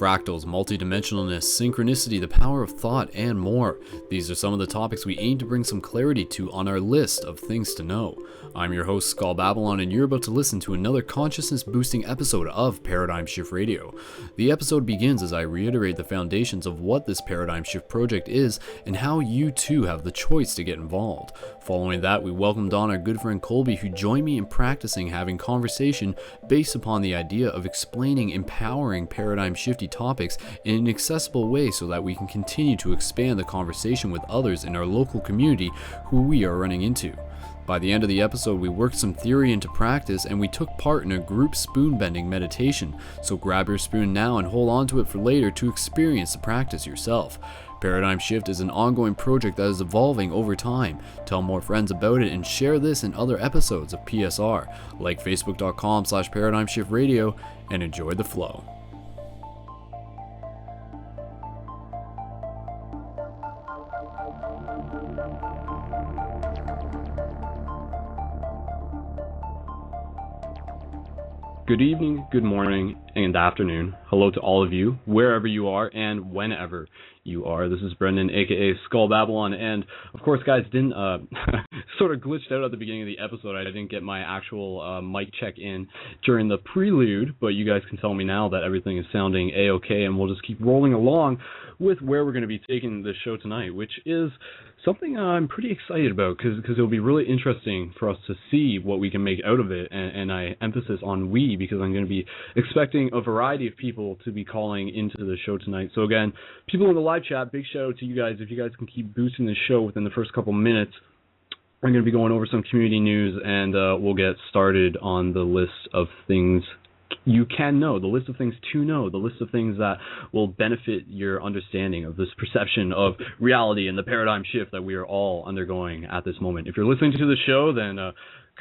fractals, multidimensionalness, synchronicity, the power of thought, and more. These are some of the topics we aim to bring some clarity to on our list of things to know. I'm your host, Skull Babylon, and you're about to listen to another consciousness-boosting episode of Paradigm Shift Radio. The episode begins as I reiterate the foundations of what this Paradigm Shift project is and how you too have the choice to get involved. Following that, we welcomed on our good friend Colby, who joined me in practicing having conversation based upon the idea of explaining empowering paradigm shifty topics in an accessible way so that we can continue to expand the conversation with others in our local community who we are running into. By the end of the episode, we worked some theory into practice and we took part in a group spoon bending meditation, so grab your spoon now and hold on to it for later to experience the practice yourself. Paradigm Shift is an ongoing project that is evolving over time. Tell more friends about it and share this and other episodes of PSR, like facebook.com/paradigmshiftradio, and enjoy the flow. Good evening, good morning, and afternoon. Hello to all of you, wherever you are and whenever you are. This is Brendon, aka Skull Babylon, and of course, guys, didn't sort of glitched out at the beginning of the episode. I didn't get my actual mic check in during the prelude, but you guys can tell me now that everything is sounding a-okay, and we'll just keep rolling along with where we're going to be taking the show tonight, which is something I'm pretty excited about because it'll be really interesting for us to see what we can make out of it, and I emphasis on we because I'm going to be expecting a variety of people to be calling into the show tonight. So again, people in the live chat, big shout out to you guys. If you guys can keep boosting the show within the first couple minutes, I'm going to be going over some community news, and we'll get started on the list of things you can know, the list of things to know, the list of things that will benefit your understanding of this perception of reality and the paradigm shift that we are all undergoing at this moment. If you're listening to the show, then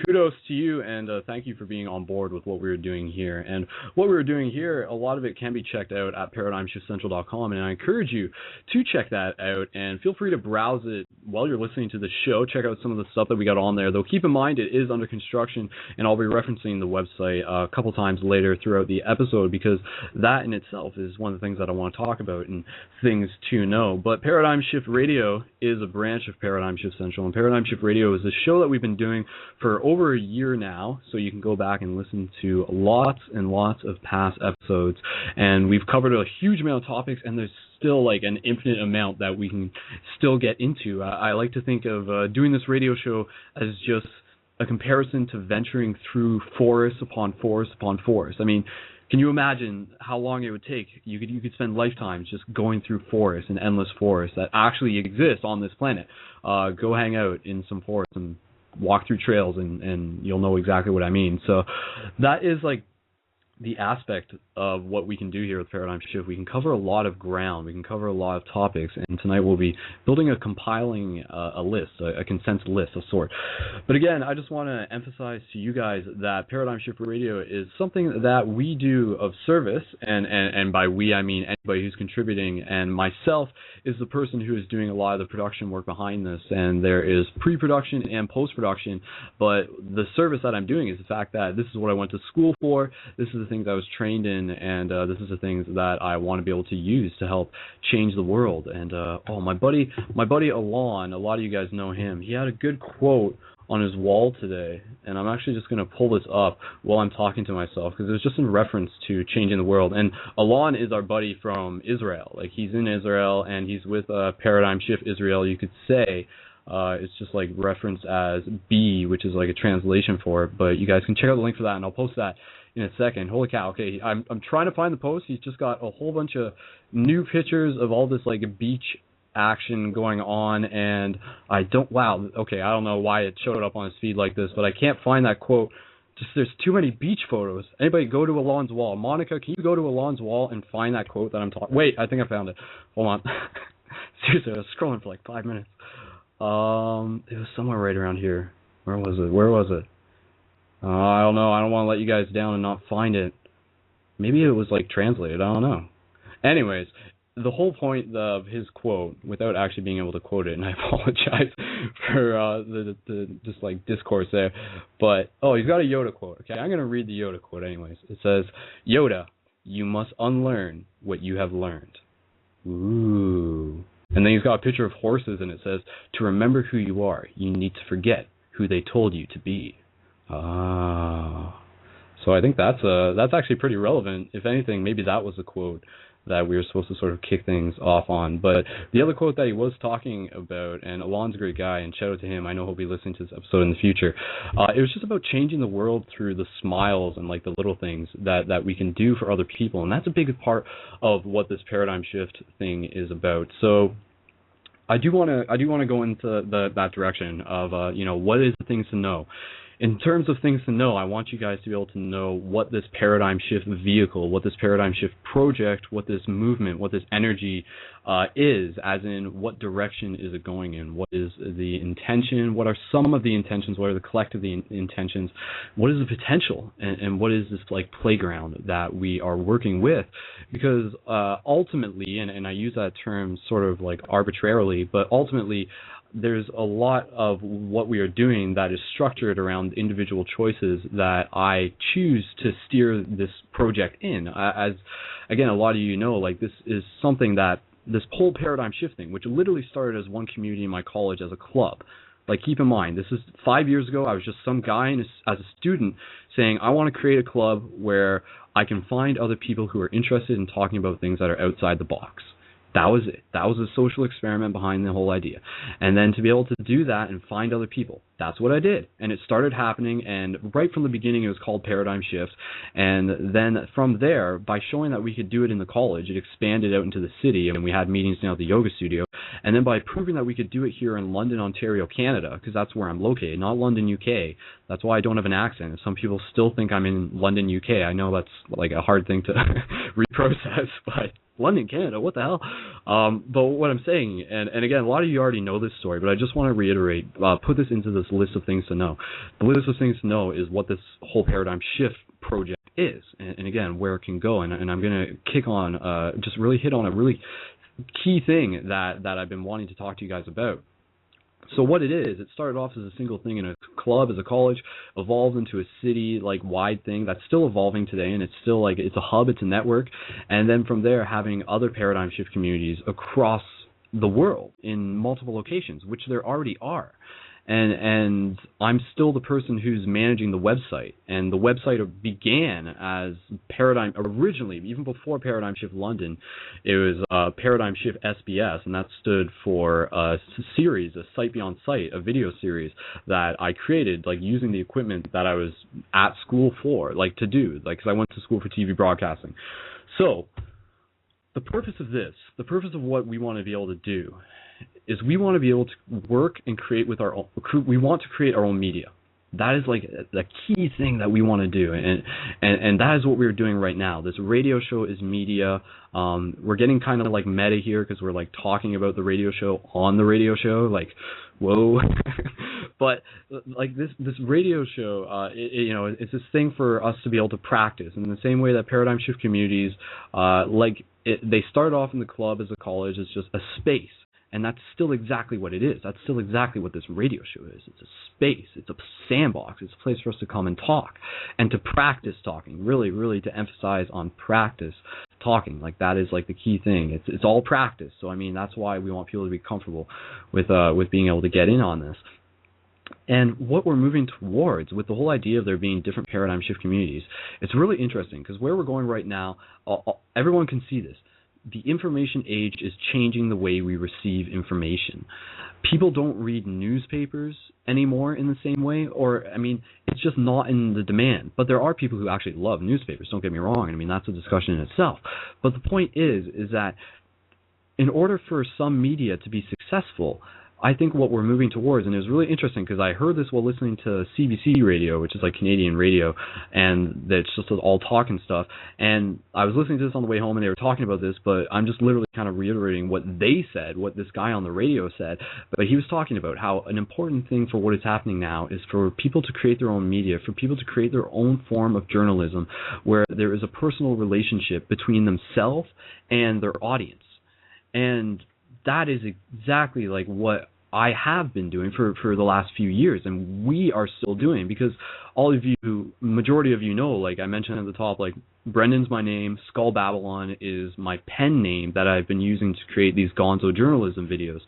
kudos to you, and thank you for being on board with what we're doing here. And what we're doing here, a lot of it can be checked out at ParadigmShiftCentral.com, and I encourage you to check that out, and feel free to browse it while you're listening to the show. Check out some of the stuff that we got on there, though keep in mind it is under construction, and I'll be referencing the website a couple times later throughout the episode, because that in itself is one of the things that I want to talk about and things to know. But Paradigm Shift Radio is a branch of Paradigm Shift Central, and Paradigm Shift Radio is a show that we've been doing for over a year now, so you can go back and listen to lots and lots of past episodes, and we've covered a huge amount of topics, and there's still like an infinite amount that we can still get into. I like to think of doing this radio show as just a comparison to venturing through forest upon forest upon forest. I mean, can you imagine how long it would take? You could spend lifetimes just going through forests and endless forests that actually exist on this planet. Go hang out in some forests and walk through trails, and you'll know exactly what I mean. So that is like the aspect of what we can do here with Paradigm Shift. We can cover a lot of ground. We can cover a lot of topics. And tonight we'll be compiling a list, a condensed list of sort. But again, I just want to emphasize to you guys that Paradigm Shift Radio is something that we do of service. And by we, I mean anybody who's contributing. And myself is the person who is doing a lot of the production work behind this. And there is pre-production and post-production. But the service that I'm doing is the fact that this is what I went to school for. This is the things I was trained in, and this is the things that I want to be able to use to help change the world. And my buddy Alon, a lot of you guys know him. He had a good quote on his wall today, and I'm actually just going to pull this up while I'm talking to myself because it was just in reference to changing the world. And Alon is our buddy from Israel. Like, he's in Israel, and he's with Paradigm Shift Israel, you could say. It's just like referenced as B, which is like a translation for it, but you guys can check out the link for that, and I'll post that in a second. Holy cow, okay, I'm trying to find the post. He's just got a whole bunch of new pictures of all this like beach action going on, and I don't know why it showed up on his feed like this, but I can't find that quote. Just there's too many beach photos. Anybody go to Alon's wall. Monica, can you go to Alon's wall and find that quote that I'm talking? Wait, I think I found it. Hold on. Seriously, I was scrolling for like 5 minutes. It was somewhere right around here. Where was it? I don't know. I don't want to let you guys down and not find it. Maybe it was like translated. I don't know. Anyways, the whole point of his quote, without actually being able to quote it, and I apologize for the just like discourse there, but he's got a Yoda quote. Okay, I'm gonna read the Yoda quote anyways. It says, Yoda, You must unlearn what you have learned. Ooh. And then he's got a picture of horses, and it says, to remember who you are, you need to forget who they told you to be. Ah. So I think that's actually pretty relevant. If anything, maybe that was a quote that we were supposed to sort of kick things off on. But the other quote that he was talking about, and Alon's a great guy, and shout out to him, I know he'll be listening to this episode in the future, it was just about changing the world through the smiles and like the little things that we can do for other people. And that's a big part of what this paradigm shift thing is about. So I do want to go into that direction of what is the things to know. In terms of things to know, I want you guys to be able to know what this paradigm shift vehicle, what this paradigm shift project, what this movement, what this energy is, as in what direction is it going in, what is the intention, what are some of the intentions, what are the collective intentions, what is the potential, and what is this like playground that we are working with, because ultimately, and I use that term sort of like arbitrarily, but ultimately, there's a lot of what we are doing that is structured around individual choices that I choose to steer this project in. As, again, a lot of you know, like this is something that this whole paradigm shifting, which literally started as one community in my college as a club. Like, keep in mind, this is 5 years ago. I was just some guy as a student saying, I want to create a club where I can find other people who are interested in talking about things that are outside the box. That was it. That was a social experiment behind the whole idea. And then to be able to do that and find other people, that's what I did. And it started happening, and right from the beginning it was called Paradigm Shift. And then from there, by showing that we could do it in the college, it expanded out into the city, and we had meetings now at the yoga studio. And then by proving that we could do it here in London, Ontario, Canada, because that's where I'm located, not London, UK. That's why I don't have an accent. Some people still think I'm in London, UK. I know that's like a hard thing to reprocess, but London, Canada, what the hell? But what I'm saying, and again, a lot of you already know this story, but I just want to reiterate, put this into this list of things to know. The list of things to know is what this whole paradigm shift project is, and again, where it can go. And I'm going to kick on, just really hit on a really key thing that I've been wanting to talk to you guys about. So what it is, it started off as a single thing in a club, as a college, evolved into a city-like-wide thing that's still evolving today, and it's still like, it's a hub, it's a network, and then from there having other paradigm shift communities across the world in multiple locations, which there already are. And I'm still the person who's managing the website. And the website began as Paradigm, originally, even before Paradigm Shift London, it was Paradigm Shift SBS, and that stood for a series, a Sight Beyond Sight, a video series that I created, like using the equipment that I was at school for, like to do, like because I went to school for TV broadcasting. So the purpose of this, the purpose of what we want to be able to do, is we want to be able to work and create with our own, we want to create our own media. That is like the key thing that we want to do, and that is what we're doing right now. This radio show is media. We're getting kind of like meta here because we're like talking about the radio show on the radio show, like, whoa. But like this radio show, it's this thing for us to be able to practice in the same way that Paradigm Shift communities, they start off in the club as a college, as just a space. And that's still exactly what it is. That's still exactly what this radio show is. It's a space. It's a sandbox. It's a place for us to come and talk and to practice talking, really, really to emphasize on practice talking. Like that is like the key thing. It's all practice. So, I mean, that's why we want people to be comfortable with being able to get in on this. And what we're moving towards with the whole idea of there being different paradigm shift communities, it's really interesting because where we're going right now, everyone can see this. The information age is changing the way we receive information. People don't read newspapers anymore in the same way, or, I mean, it's just not in the demand. But there are people who actually love newspapers, don't get me wrong. I mean, that's a discussion in itself. But the point is that in order for some media to be successful, I think what we're moving towards, and it was really interesting because I heard this while listening to CBC radio, which is like Canadian radio, and that's just all talk and stuff. And I was listening to this on the way home, and they were talking about this, but I'm just literally kind of reiterating what they said, what this guy on the radio said. But he was talking about how an important thing for what is happening now is for people to create their own media, for people to create their own form of journalism where there is a personal relationship between themselves and their audience. And that is exactly like what I have been doing for the last few years, and we are still doing, because all of you, majority of you know, like I mentioned at the top, like Brendon's my name, Skull Babylon is my pen name that I've been using to create these gonzo journalism videos.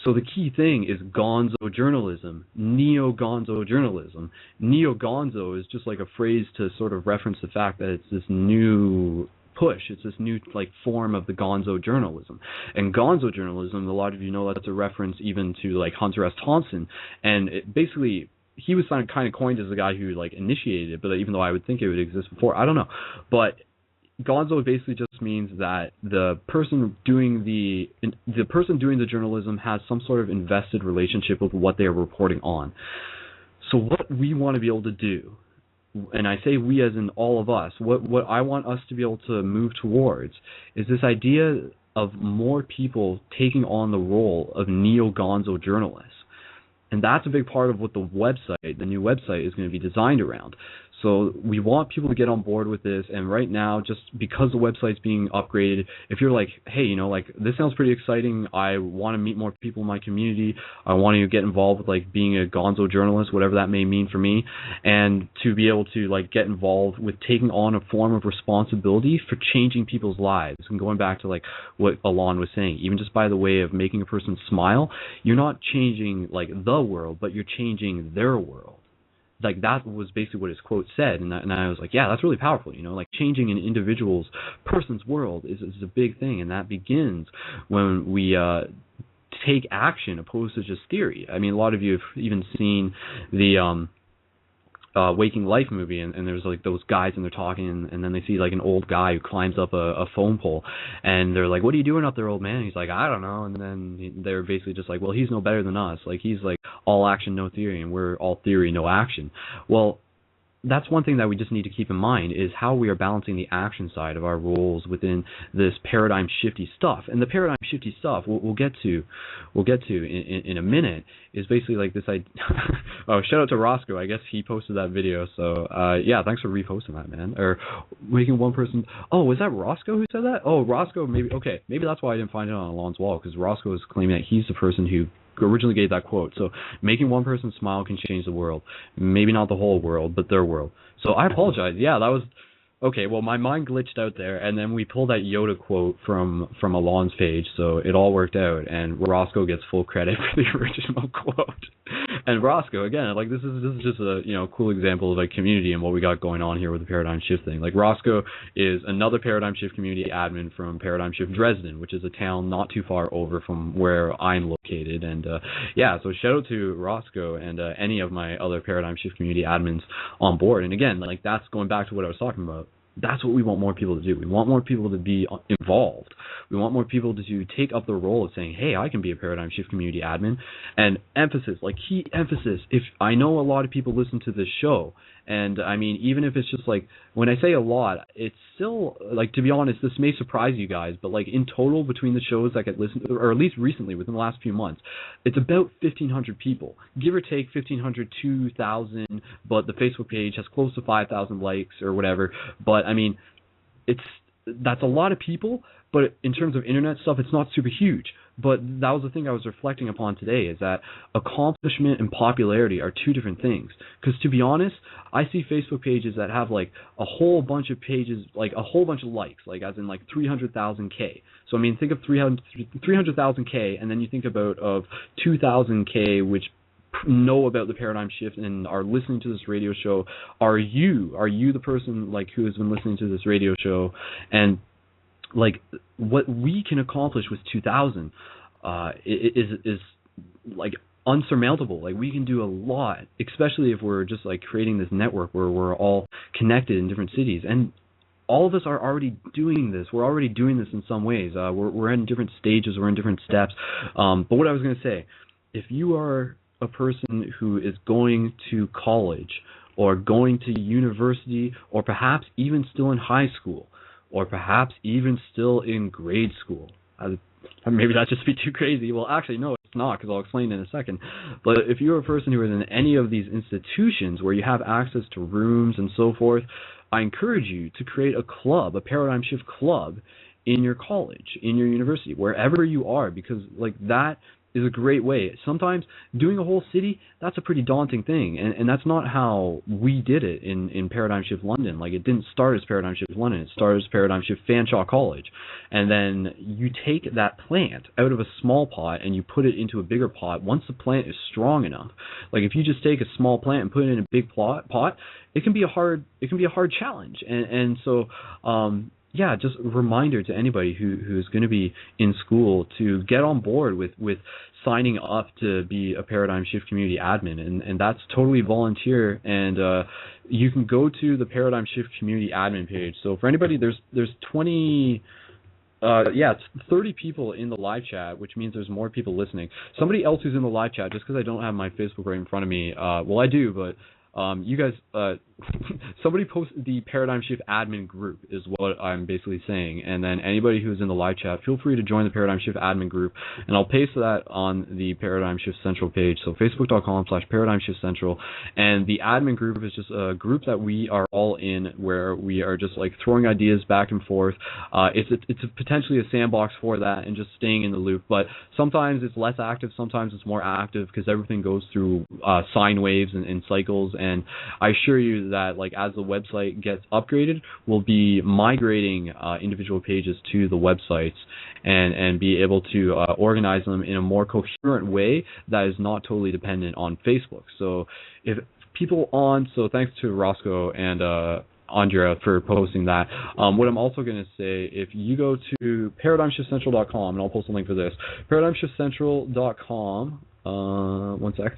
So the key thing is gonzo journalism, neo-gonzo journalism. Neo-gonzo is just like a phrase to sort of reference the fact that it's this new push. It's this new like form of the gonzo journalism. And gonzo journalism, a lot of you know that's a reference even to like Hunter S. Thompson. And basically, he was kind of coined as the guy who like initiated it, but even though I would think it would exist before, I don't know. But gonzo basically just means that the person doing the journalism has some sort of invested relationship with what they are reporting on. So what we want to be able to do, and I say we as in all of us, what I want us to be able to move towards is this idea of more people taking on the role of neo-gonzo journalists. And that's a big part of what the new website is going to be designed around. So we want people to get on board with this, and right now, just because the website's being upgraded, if you're like, hey, you know, like, this sounds pretty exciting, I want to meet more people in my community, I want to get involved with, like, being a gonzo journalist, whatever that may mean for me, and to be able to, like, get involved with taking on a form of responsibility for changing people's lives. And going back to, like, what Alon was saying, even just by the way of making a person smile, you're not changing, like, the world, but you're changing their world. Like, that was basically what his quote said, and I was like, yeah, that's really powerful, you know, like, changing an individual's person's world is a big thing, and that begins when we take action opposed to just theory. I mean, a lot of you have even seen the Waking Life movie, and there's like those guys and they're talking, and then they see like an old guy who climbs up a phone pole, and they're like, what are you doing up there, old man? And he's like, I don't know. And then they're basically just like, well, he's no better than us. Like, he's like all action, no theory, and we're all theory, no action. Well, that's one thing that we just need to keep in mind, is how we are balancing the action side of our roles within this paradigm shifty stuff. And the paradigm shifty stuff we'll get to in a minute is basically like this idea. Oh, shout out to Roscoe. I guess he posted that video. So yeah, thanks for reposting that, man. Or making one person. Oh, was that Roscoe who said that? Oh, Roscoe. Maybe that's why I didn't find it on Alon's wall, because Roscoe is claiming that he's the person who originally gave that quote. So making one person smile can change the world. Maybe not the whole world, but their world. So I apologize. Yeah, that was okay. Well, my mind glitched out there, and then we pulled that Yoda quote from Alon's page, so it all worked out, and Roscoe gets full credit for the original quote. And Roscoe, again, like, this is just a, you know, cool example of like community and what we got going on here with the paradigm shift thing. Like, Roscoe is another paradigm shift community admin from Paradigm Shift Dresden, which is a town not too far over from where I'm located. And yeah, so shout out to Roscoe and any of my other paradigm shift community admins on board. And again, like, that's going back to what I was talking about. That's what we want more people to do. We want more people to be involved. We want more people to take up the role of saying, hey, I can be a paradigm shift community admin. And emphasis, like key emphasis, if I know a lot of people listen to this show, and I mean, even if it's just like, when I say a lot, it's still, like, to be honest, this may surprise you guys, but like in total between the shows that get listened to, or at least recently within the last few months, it's about 1,500 people. Give or take 1,500, 2,000, but the Facebook page has close to 5,000 likes or whatever. But I mean, that's a lot of people, but in terms of internet stuff, it's not super huge. But that was the thing I was reflecting upon today, is that accomplishment and popularity are two different things. Because to be honest, I see Facebook pages that have like a whole bunch of pages, like a whole bunch of likes, like as in like 300,000K. So I mean, think of 300,000K, and then you think about of 2,000K, which know about the paradigm shift and are listening to this radio show. Are you the person like who has been listening to this radio show? And like, what we can accomplish with 2,000 is like unsurmountable. Like, we can do a lot, especially if we're just like creating this network where we're all connected in different cities. And all of us are already doing this. We're already doing this in some ways. We're in different stages. We're in different steps. But what I was going to say, if you are a person who is going to college or going to university, or perhaps even still in high school, or perhaps even still in grade school. Maybe that just be too crazy. Well, actually, no, it's not, because I'll explain in a second. But if you're a person who is in any of these institutions where you have access to rooms and so forth, I encourage you to create a club, a paradigm shift club, in your college, in your university, wherever you are, because like that is a great way. Sometimes doing a whole city, that's a pretty daunting thing, and that's not how we did it in Paradigm Shift London. Like, it didn't start as Paradigm Shift London, it started as Paradigm Shift Fanshawe College, and then you take that plant out of a small pot and you put it into a bigger pot once the plant is strong enough. Like, if you just take a small plant and put it in a big pot, it can be a hard challenge, and so yeah, just a reminder to anybody who's going to be in school to get on board with signing up to be a Paradigm Shift community admin, and that's totally volunteer, and you can go to the Paradigm Shift community admin page. So for anybody, there's 20 it's 30 people in the live chat, which means there's more people listening. Somebody else who's in the live chat, just because I don't have my Facebook right in front of me, well, I do, but you guys, somebody post the Paradigm Shift admin group is what I'm basically saying, and then anybody who's in the live chat, feel free to join the Paradigm Shift admin group, and I'll paste that on the Paradigm Shift Central page, so facebook.com/Paradigm Shift Central, and the admin group is just a group that we are all in, where we are just like throwing ideas back and forth. It's potentially a sandbox for that, and just staying in the loop, but sometimes it's less active, sometimes it's more active, because everything goes through sine waves and cycles, and I assure you that, like, as the website gets upgraded, we'll be migrating individual pages to the websites and be able to organize them in a more coherent way that is not totally dependent on Facebook. So if people so thanks to Roscoe and Andrea for posting that. What I'm also going to say, if you go to ParadigmShiftCentral.com, and I'll post a link for this, ParadigmShiftCentral.com, one sec,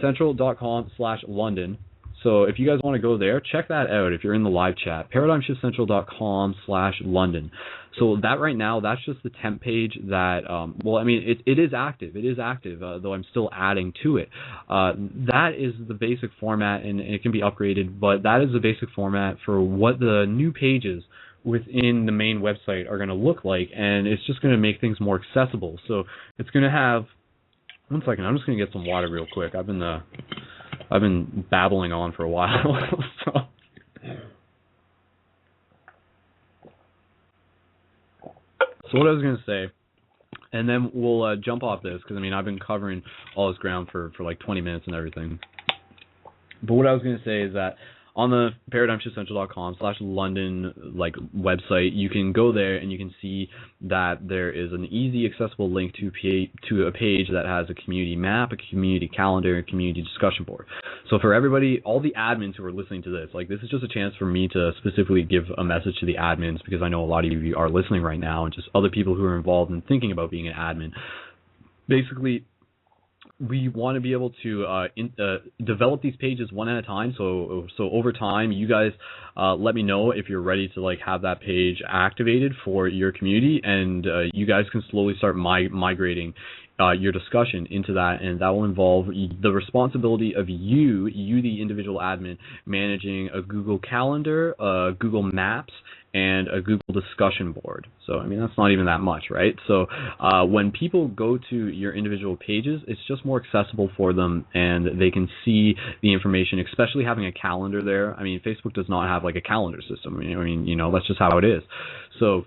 central.com/London. So if you guys want to go there, check that out if you're in the live chat, ParadigmShiftCentral.com/London. So that right now, that's just the temp page that, well, I mean, it is active. It is active, though I'm still adding to it. That is the basic format, and it can be upgraded, but that is the basic format for what the new pages within the main website are going to look like, and it's just going to make things more accessible. So it's going to have, one second, I'm just going to get some water real quick. I've been babbling on for a while. So what I was going to say, and then we'll jump off this, because I mean, I've been covering all this ground for like 20 minutes and everything. But what I was going to say is that on the ParadigmShiftCentral.com/London like website, you can go there and you can see that there is an easy accessible link to a page that has a community map, a community calendar, a community discussion board. So for everybody, all the admins who are listening to this, like, this is just a chance for me to specifically give a message to the admins, because I know a lot of you are listening right now, and just other people who are involved in thinking about being an admin. Basically, we want to be able to develop these pages one at a time. So over time, you guys let me know if you're ready to like have that page activated for your community, and you guys can slowly start migrating your discussion into that, and that will involve the responsibility of you the individual admin, managing a Google Calendar, Google Maps, and a Google discussion board. So, I mean, that's not even that much, right? So when people go to your individual pages, it's just more accessible for them, and they can see the information, especially having a calendar there. I mean, Facebook does not have like a calendar system. I mean, that's just how it is. So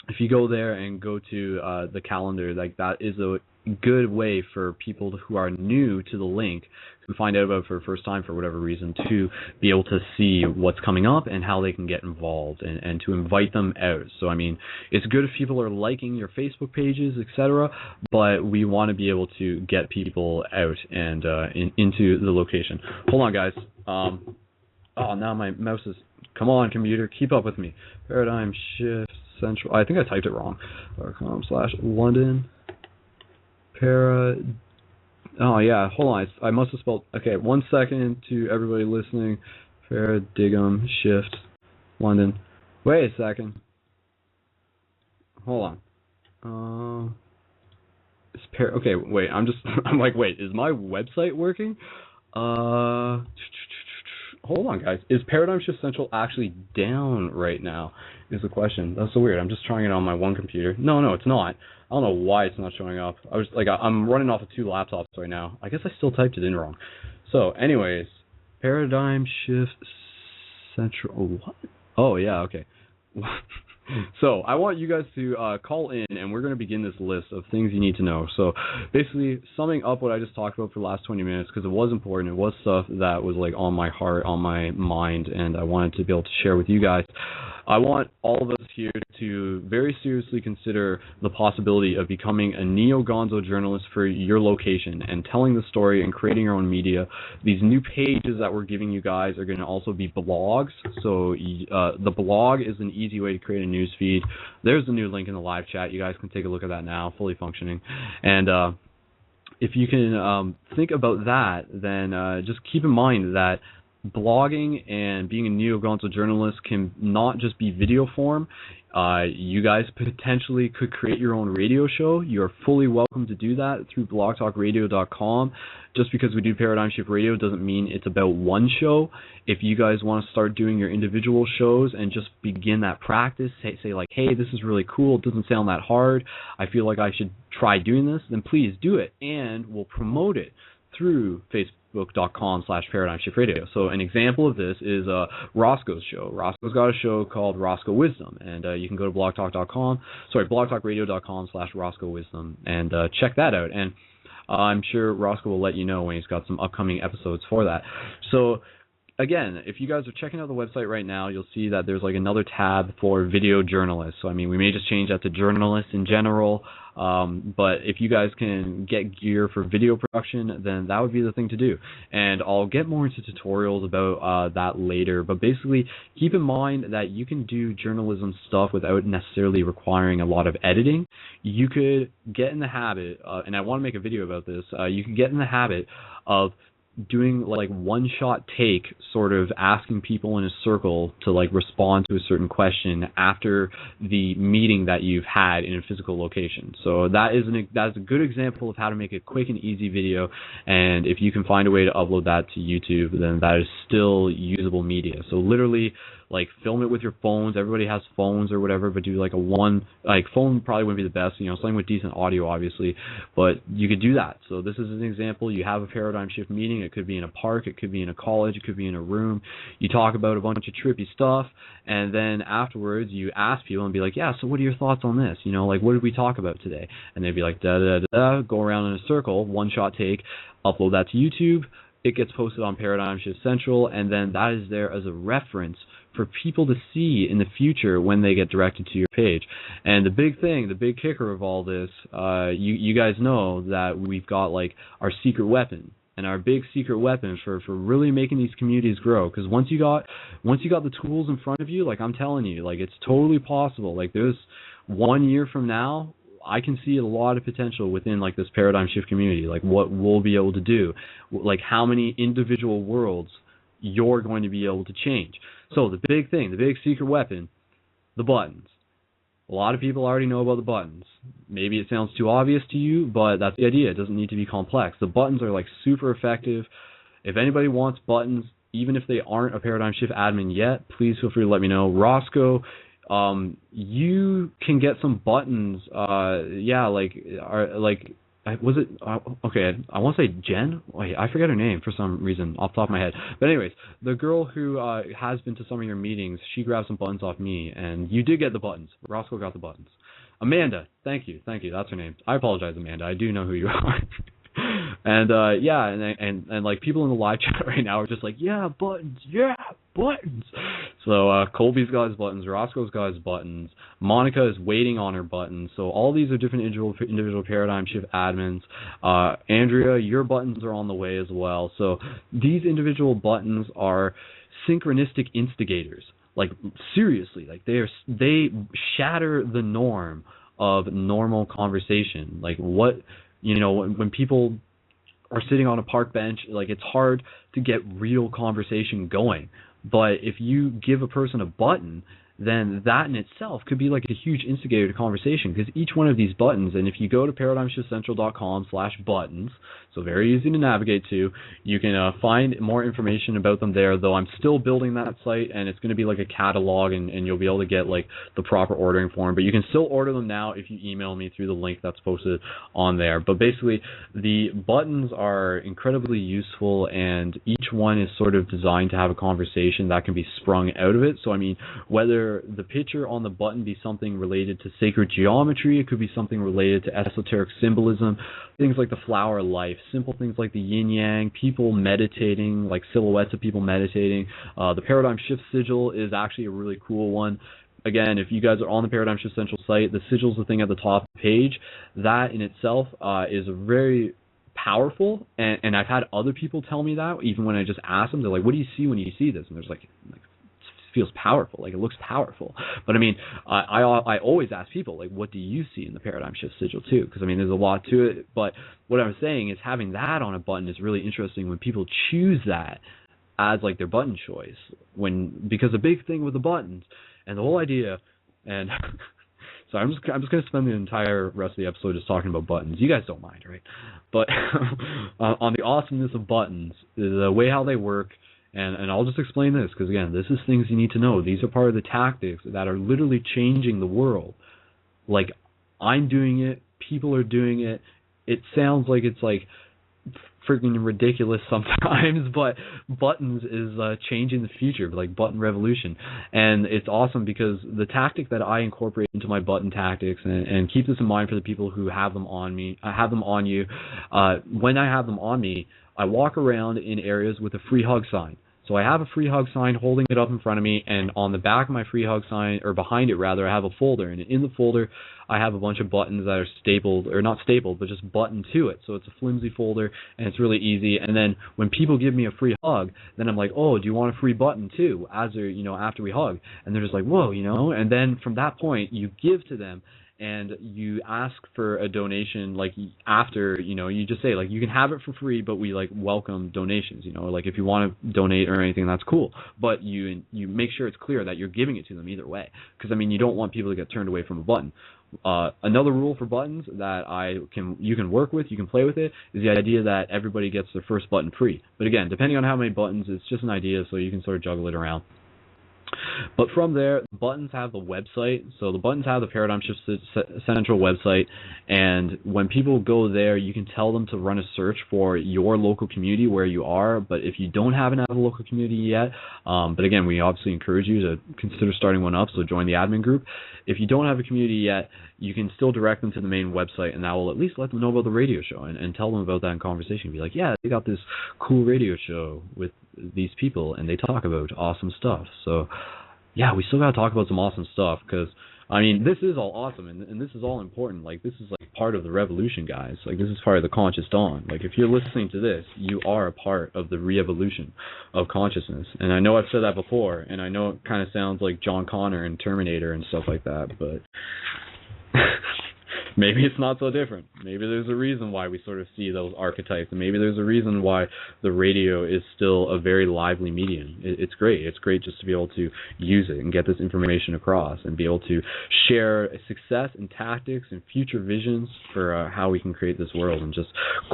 if you go there and go to the calendar, like, that is a good way for people who are new to the link, who find out about it for the first time for whatever reason, to be able to see what's coming up and how they can get involved, and to invite them out. So, I mean, it's good if people are liking your Facebook pages, etc., but we want to be able to get people out and into the location. Hold on, guys. Oh, now my mouse is... Come on, computer, keep up with me. Paradigm Shift Central. I think I typed it wrong. .com/London. Oh yeah, hold on. I must have spelled. Okay, 1 second to everybody listening. Paradigm Shift London. Wait a second. Hold on. Okay, wait. I'm like, wait. Is my website working? Hold on, guys. Is Paradigm Shift Central actually down right now? Is the question. That's so weird. I'm just trying it on my one computer. No, it's not. I don't know why it's not showing up. I'm running off of 2 laptops right now. I guess I still typed it in wrong. So, anyways, Paradigm Shift Central. What? Oh yeah, okay. So I want you guys to call in, and we're going to begin this list of things you need to know. So basically, summing up what I just talked about for the last 20 minutes, because it was important. It was stuff that was like on my heart, on my mind, and I wanted to be able to share with you guys. I want all of us here to very seriously consider the possibility of becoming a neo-gonzo journalist for your location and telling the story and creating your own media. These new pages that we're giving you guys are going to also be blogs. So the blog is an easy way to create a news feed. There's the new link in the live chat. You guys can take a look at that now, fully functioning. And if you can think about that, then just keep in mind that blogging and being a neo-gonzo journalist can not just be video form. You guys potentially could create your own radio show. You're fully welcome to do that through blogtalkradio.com. Just because we do Paradigm Shift Radio doesn't mean it's about one show. If you guys want to start doing your individual shows and just begin that practice, say like, hey, this is really cool, it doesn't sound that hard, I feel like I should try doing this, then please do it, and we'll promote it through Facebook.com/Paradigm Shift Radio. So an example of this is Roscoe's show. Roscoe's got a show called Roscoe Wisdom, and you can go to blogtalk.com/Roscoe Wisdom and check that out. And I'm sure Roscoe will let you know when he's got some upcoming episodes for that. So again, if you guys are checking out the website right now, you'll see that there's like another tab for video journalists. So I mean, we may just change that to journalists in general. But if you guys can get gear for video production, then that would be the thing to do. And I'll get more into tutorials about that later. But basically, keep in mind that you can do journalism stuff without necessarily requiring a lot of editing. You could get in the habit, and I want to make a video about this, you could get in the habit of doing like one-shot take, sort of asking people in a circle to like respond to a certain question after the meeting that you've had in a physical location. So that's a good example of how to make a quick and easy video, and if you can find a way to upload that to YouTube, then that is still usable media. So literally, like, film it with your phones. Everybody has phones or whatever, but do like phone probably wouldn't be the best, something with decent audio, obviously, but you could do that. So this is an example. You have a paradigm shift meeting. It could be in a park. It could be in a college. It could be in a room. You talk about a bunch of trippy stuff, and then afterwards you ask people and be like, yeah, so what are your thoughts on this? Like, what did we talk about today? And they'd be like, da-da-da-da, go around in a circle, one-shot take, upload that to YouTube. It gets posted on Paradigm Shift Central, and then that is there as a reference for people to see in the future when they get directed to your page. And the big kicker of all this, you guys know that we've got like our secret weapon, and our big secret weapon for really making these communities grow. Because once you got the tools in front of you, like I'm telling you, like it's totally possible. Like there's 1 year from now, I can see a lot of potential within like this paradigm shift community, like what we'll be able to do, like how many individual worlds you're going to be able to change. So the big thing, the big secret weapon, the buttons. A lot of people already know about the buttons. Maybe it sounds too obvious to you, but that's the idea. It doesn't need to be complex. The buttons are like super effective. If anybody wants buttons, even if they aren't a paradigm shift admin yet, please feel free to let me know. Roscoe, you can get some buttons. Was it okay? I want to say Jen. Wait, I forget her name for some reason off the top of my head. But anyways, the girl who has been to some of your meetings, she grabbed some buttons off me, and you did get the buttons. Roscoe got the buttons. Amanda, thank you. That's her name. I apologize, Amanda. I do know who you are. And and like people in the live chat right now are just like, yeah, buttons. So Colby's got his buttons, Roscoe's got his buttons, Monica is waiting on her buttons. So all these are different individual paradigm shift admins. Andrea, your buttons are on the way as well. So these individual buttons are synchronistic instigators. Like seriously, like they shatter the norm of normal conversation. Like when people are sitting on a park bench, like it's hard to get real conversation going. But if you give a person a button, then that in itself could be like a huge instigator to conversation, because each one of these buttons, and if you go to paradigmshiftcentral.com/buttons, so very easy to navigate to, you can find more information about them there, though I'm still building that site, and it's going to be like a catalog, and you'll be able to get like the proper ordering form, but you can still order them now if you email me through the link that's posted on there. But basically, the buttons are incredibly useful, and each one is sort of designed to have a conversation that can be sprung out of it. So I mean, whether whether the picture on the button be something related to sacred geometry, it could be something related to esoteric symbolism, things like the flower of life, simple things like the yin yang, people meditating, like silhouettes of people meditating. The Paradigm Shift sigil is actually a really cool one. Again, if you guys are on the Paradigm Shift Central site, the sigil's the thing at the top of the page. That in itself is very powerful, and I've had other people tell me that, even when I just ask them, they're like, what do you see when you see this? And there's like it feels powerful, like it looks powerful. But I mean, I always ask people, like, what do you see in the Paradigm Shift sigil too? Because I mean, there's a lot to it, but what I'm saying is having that on a button is really interesting when people choose that as like their button choice, because the big thing with the buttons and the whole idea, and so I'm just going to spend the entire rest of the episode just talking about buttons. You guys don't mind, right? But on the awesomeness of buttons, the way how they work, and I'll just explain this, because again, this is things you need to know. These are part of the tactics that are literally changing the world. Like, I'm doing it, people are doing it. It sounds like it's like freaking ridiculous sometimes, but buttons is changing the future, like button revolution. And it's awesome because the tactic that I incorporate into my button tactics, and keep this in mind for the people who have them on me, I have them on you. When I have them on me, I walk around in areas with a free hug sign. So I have a free hug sign holding it up in front of me, and on the back of my free hug sign, or behind it rather, I have a folder, and in the folder I have a bunch of buttons that are stapled, or not stapled, but just buttoned to it. So it's a flimsy folder, and it's really easy. And then when people give me a free hug, then I'm like, oh, do you want a free button too? After we hug, and they're just like, whoa, And then from that point, you give to them, and you ask for a donation, like after, you just say, like, you can have it for free, but we like welcome donations, like if you want to donate or anything, that's cool. But you make sure it's clear that you're giving it to them either way. Because, I mean, you don't want people to get turned away from a button. Another rule for buttons that you can work with, you can play with it, is the idea that everybody gets their first button free. But again, depending on how many buttons, it's just an idea, so you can sort of juggle it around. But from there, the buttons have the website. So the buttons have the Paradigm Shift Central website, and when people go there, you can tell them to run a search for your local community where you are. But if you don't have a local community yet, but again, we obviously encourage you to consider starting one up, so join the admin group. If you don't have a community yet, you can still direct them to the main website, and that will at least let them know about the radio show and tell them about that in conversation. Be like, yeah, they got this cool radio show with these people, and they talk about awesome stuff. So, yeah, we still got to talk about some awesome stuff, because, I mean, this is all awesome, and this is all important. Like, this is, like, part of the revolution, guys. Like, this is part of the conscious dawn. Like, if you're listening to this, you are a part of the re-evolution of consciousness. And I know I've said that before, and I know it kind of sounds like John Connor and Terminator and stuff like that, but maybe it's not so different. Maybe there's a reason why we sort of see those archetypes, and maybe there's a reason why the radio is still a very lively medium. It's great. It's great just to be able to use it and get this information across and be able to share success and tactics and future visions for how we can create this world and just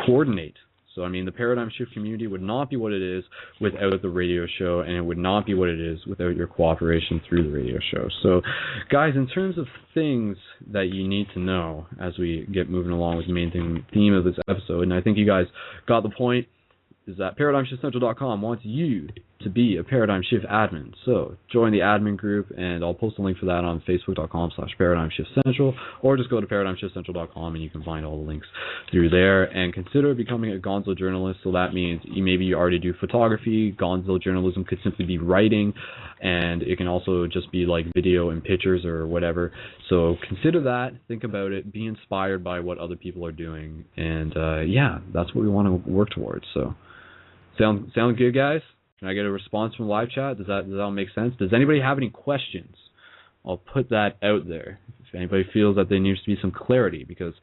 coordinate. So, I mean, the Paradigm Shift community would not be what it is without the radio show, and it would not be what it is without your cooperation through the radio show. So, guys, in terms of things that you need to know as we get moving along with the main theme of this episode, and I think you guys got the point, is that ParadigmShiftCentral.com wants you to be a Paradigm Shift admin. So join the admin group, and I'll post a link for that on Facebook.com/ParadigmShiftCentral, or just go to ParadigmShiftCentral.com and you can find all the links through there. And consider becoming a gonzo journalist. So that means maybe you already do photography. Gonzo journalism could simply be writing, and it can also just be like video and pictures or whatever. So consider that, think about it, be inspired by what other people are doing, and yeah, that's what we want to work towards. So sound good, guys? Can I get a response from live chat? Does that make sense? Does anybody have any questions? I'll put that out there. If anybody feels that there needs to be some clarity, because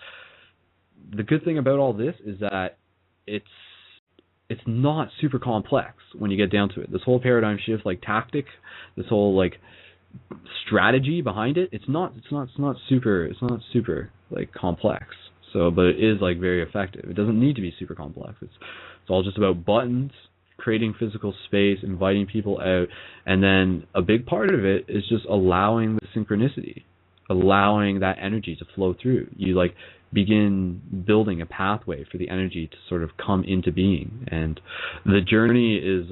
the good thing about all this is that it's not super complex when you get down to it. This whole paradigm shift, like tactic, this whole like strategy behind it, it's not super like complex. So, but it is like very effective. It doesn't need to be super complex. It's all just about buttons, creating physical space, inviting people out, and then a big part of it is just allowing the synchronicity, allowing that energy to flow through. You like begin building a pathway for the energy to sort of come into being, and the journey is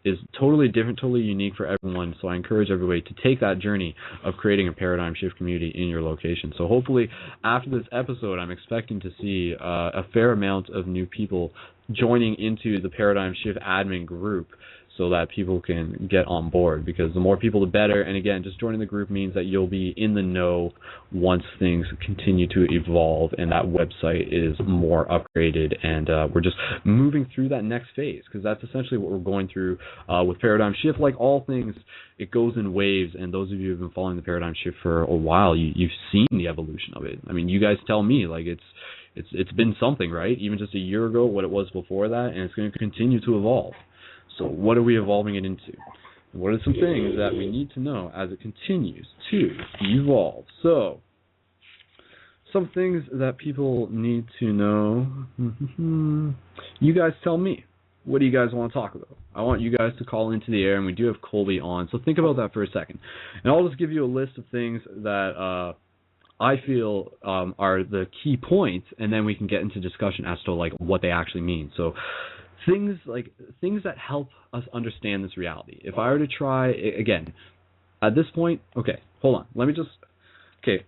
is totally different, totally unique for everyone. So I encourage everybody to take that journey of creating a paradigm shift community in your location. So hopefully after this episode, I'm expecting to see a fair amount of new people joining into the Paradigm Shift admin group so that people can get on board, because the more people the better. And again, just joining the group means that you'll be in the know once things continue to evolve and that website is more upgraded, and we're just moving through that next phase, because that's essentially what we're going through with Paradigm Shift. Like all things, it goes in waves, and those of you who have been following the Paradigm Shift for a while, you've seen the evolution of it. I mean, you guys tell me, like, it's been something, right? Even just a year ago, what it was before that, and it's going to continue to evolve. So what are we evolving it into? What are some things that we need to know as it continues to evolve? So, some things that people need to know. You guys tell me. What do you guys want to talk about? I want you guys to call into the air, and we do have Colby on, so think about that for a second. And I'll just give you a list of things that I feel are the key points, and then we can get into discussion as to like what they actually mean. So things that help us understand this reality. If I were to try again at this point, okay, hold on. Let me just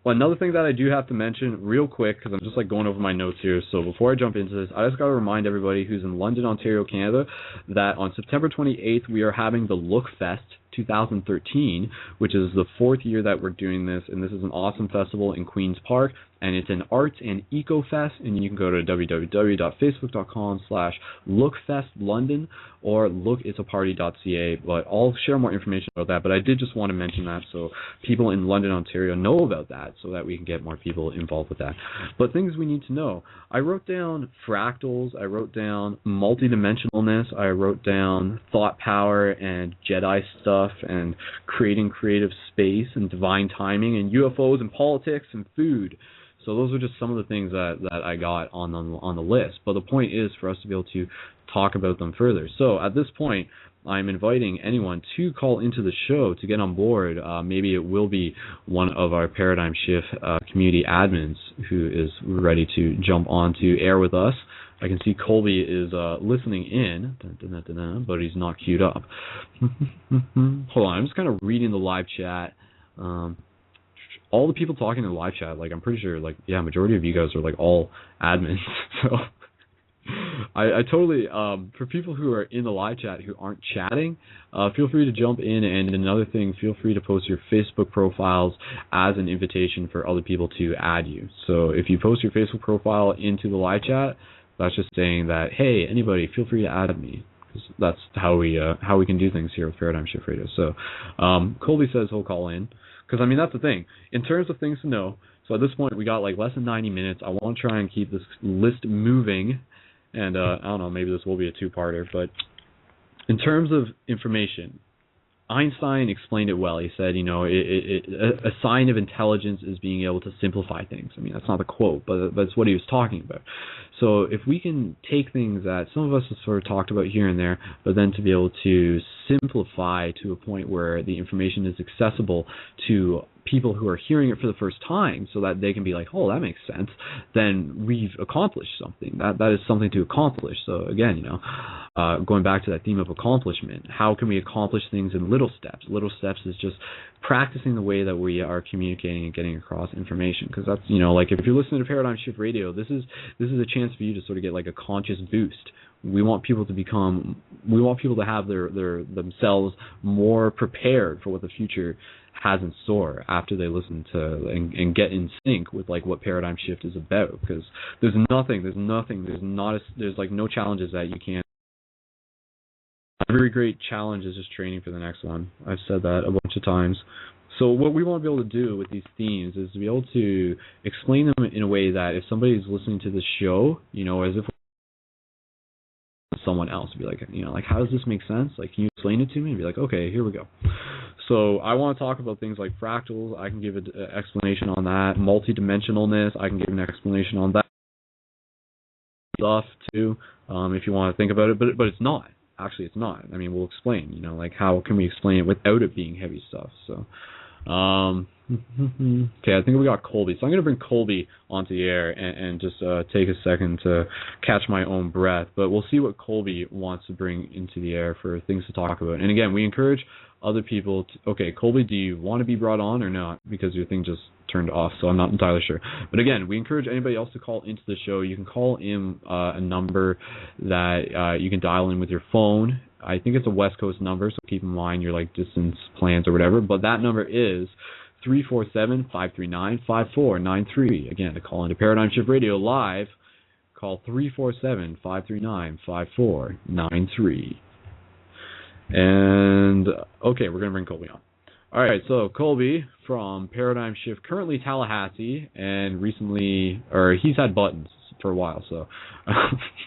well, another thing that I do have to mention real quick, because I'm just like going over my notes here. So before I jump into this, I just got to remind everybody who's in London, Ontario, Canada, that on September 28th we are having the Look Fest 2013, which is the fourth year that we're doing this, and this is an awesome festival in Queen's Park, and it's an arts and eco fest, and you can go to www.facebook.com/lookfestlondon or lookitsaparty.ca, but I'll share more information about that. But I did just want to mention that so people in London, Ontario know about that, so that we can get more people involved with that. But things we need to know. I wrote down fractals, I wrote down multidimensionalness, I wrote down thought power and Jedi stuff, and creating creative space and divine timing and UFOs and politics and food. So those are just some of the things that I got on the list. But the point is for us to be able to talk about them further. So at this point, I'm inviting anyone to call into the show to get on board. Maybe it will be one of our Paradigm Shift community admins who is ready to jump on to air with us. I can see Colby is listening in, but he's not queued up. Hold on, I'm just kind of reading the live chat. All the people talking in the live chat, like I'm pretty sure, like majority of you guys are like all admins. So I totally, for people who are in the live chat who aren't chatting, feel free to jump in. And another thing, feel free to post your Facebook profiles as an invitation for other people to add you. So if you post your Facebook profile into the live chat, that's just saying that, hey, anybody, feel free to add me. That's how we can do things here with Paradigm Shift Radio. So Colby says he'll call in, because I mean that's the thing in terms of things to know. So at this point we got like less than 90 minutes. I want to try and keep this list moving, and I don't know, maybe this will be a two-parter. But in terms of information, Einstein explained it well. He said, a sign of intelligence is being able to simplify things. I mean, that's not a quote, but that's what he was talking about. So if we can take things that some of us have sort of talked about here and there, but then to be able to simplify to a point where the information is accessible to people who are hearing it for the first time so that they can be like, oh, that makes sense, then we've accomplished something. That is something to accomplish. So again, going back to that theme of accomplishment, how can we accomplish things in little steps? Little steps is just practicing the way that we are communicating and getting across information, because that's, like if you're listening to Paradigm Shift Radio, this is a chance for you to sort of get like a conscious boost. We want people to have their themselves more prepared for what the future has in store after they listen to and get in sync with like what Paradigm Shift is about, because there's no challenges that you can't. Every great challenge is just training for the next one. I've said that a bunch of times. So what we want to be able to do with these themes is to be able to explain them in a way that if somebody's listening to the show, as if someone else, be like, how does this make sense? Like, can you explain it to me? And be like, okay, here we go. So I want to talk about things like fractals. I can give an explanation on that. Multidimensionalness, I can give an explanation on that stuff too, if you want to think about it. But it's not. Actually, it's not. I mean, we'll explain. Like how can we explain it without it being heavy stuff? So, Okay, I think we got Colby. So I'm going to bring Colby onto the air and just take a second to catch my own breath. But we'll see what Colby wants to bring into the air for things to talk about. And again, we encourage other people to... Okay, Colby, do you want to be brought on or not? Because your thing just turned off, so I'm not entirely sure. But again, we encourage anybody else to call into the show. You can call in a number that you can dial in with your phone. I think it's a West Coast number, so keep in mind your like distance plans or whatever. But that number is 347-539-5493. Again, to call into Paradigm Shift Radio live, call 347-539-5493. And, okay, we're going to bring Colby on. All right, so Colby from Paradigm Shift, currently Tallahassee, and recently, or he's had buttons for a while, so.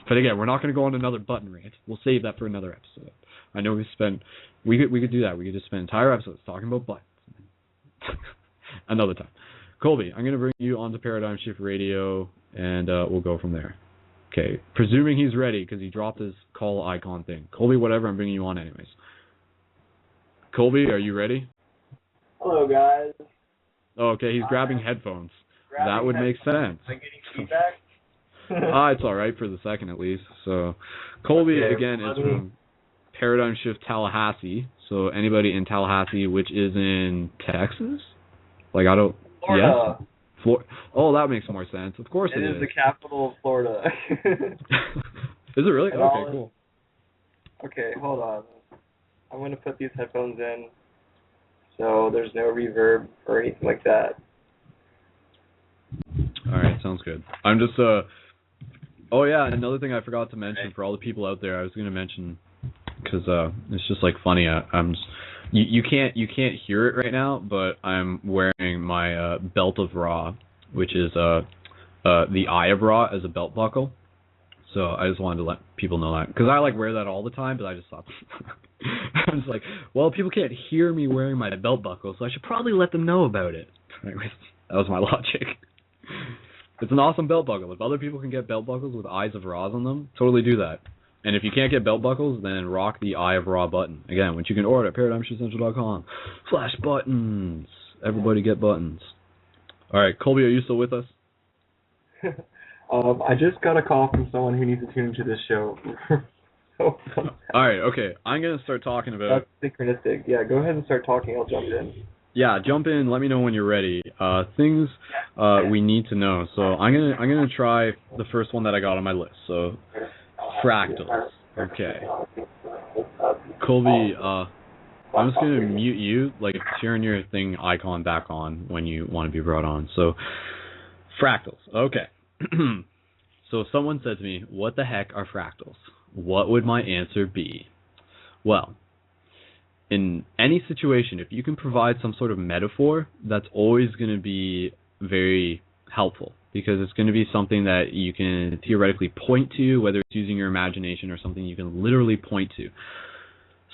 But again, we're not going to go on another button rant. We'll save that for another episode. I know we could do that. We could just spend entire episodes talking about buttons. Another time. Colby, I'm going to bring you onto Paradigm Shift Radio, and we'll go from there. Okay, presuming he's ready, because he dropped his call icon thing. Colby, whatever, I'm bringing you on anyways. Colby, are you ready? Hello, guys. Oh, okay, he's grabbing headphones. That would make sense. Am I getting feedback? It's all right for the second at least. So, Colby, again, is from Paradigm Shift Tallahassee. So, anybody in Tallahassee, which is in Texas? Like, I don't... Florida. Yes? Oh, that makes more sense. Of course it is. It is the capital of Florida. Is it really? Okay, cool. Okay, hold on. I'm going to put these headphones in so there's no reverb or anything like that. All right, sounds good. I'm just... Oh, yeah, another thing I forgot to mention for all the people out there, I was going to mention... Because it's just like funny. I'm just, you can't hear it right now, but I'm wearing my belt of Ra, which is the Eye of Ra as a belt buckle. So I just wanted to let people know that, because I like wear that all the time, but I just thought I was like, well, people can't hear me wearing my belt buckle, so I should probably let them know about it. Anyways, that was my logic. It's an awesome belt buckle. If other people can get belt buckles with Eyes of Ra on them, totally do that. And if you can't get belt buckles, then rock the Eye of Ra button. Again, which you can order at ParadigmShiftCentral.com/buttons. Everybody get buttons. All right, Colby, are you still with us? I just got a call from someone who needs to tune into this show. All right, okay. I'm going to start talking about... That's synchronistic. Yeah, go ahead and start talking. I'll jump in. Yeah, jump in. Let me know when you're ready. Things we need to know. So I'm gonna try the first one that I got on my list. So... fractals. Okay. Colby, I'm just going to mute you, like turn your thing icon back on when you want to be brought on. So, fractals. Okay. So someone said to me, what the heck are fractals? What would my answer be? Well, in any situation, if you can provide some sort of metaphor, that's always going to be very helpful, because it's going to be something that you can theoretically point to, whether it's using your imagination or something you can literally point to.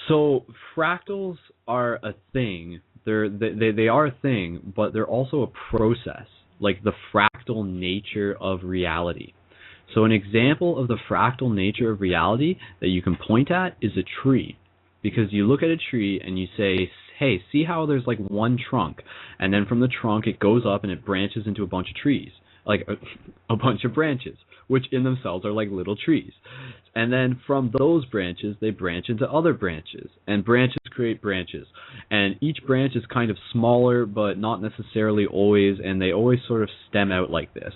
So fractals are a thing. They are a thing, but they're also a process, like the fractal nature of reality. So an example of the fractal nature of reality that you can point at is a tree, because you look at a tree and you say, hey, see how there's like one trunk, and then from the trunk it goes up and it branches into a bunch of trees. Like a bunch of branches, which in themselves are like little trees. And then from those branches, they branch into other branches, and branches create branches. And each branch is kind of smaller, but not necessarily always, and they always sort of stem out like this.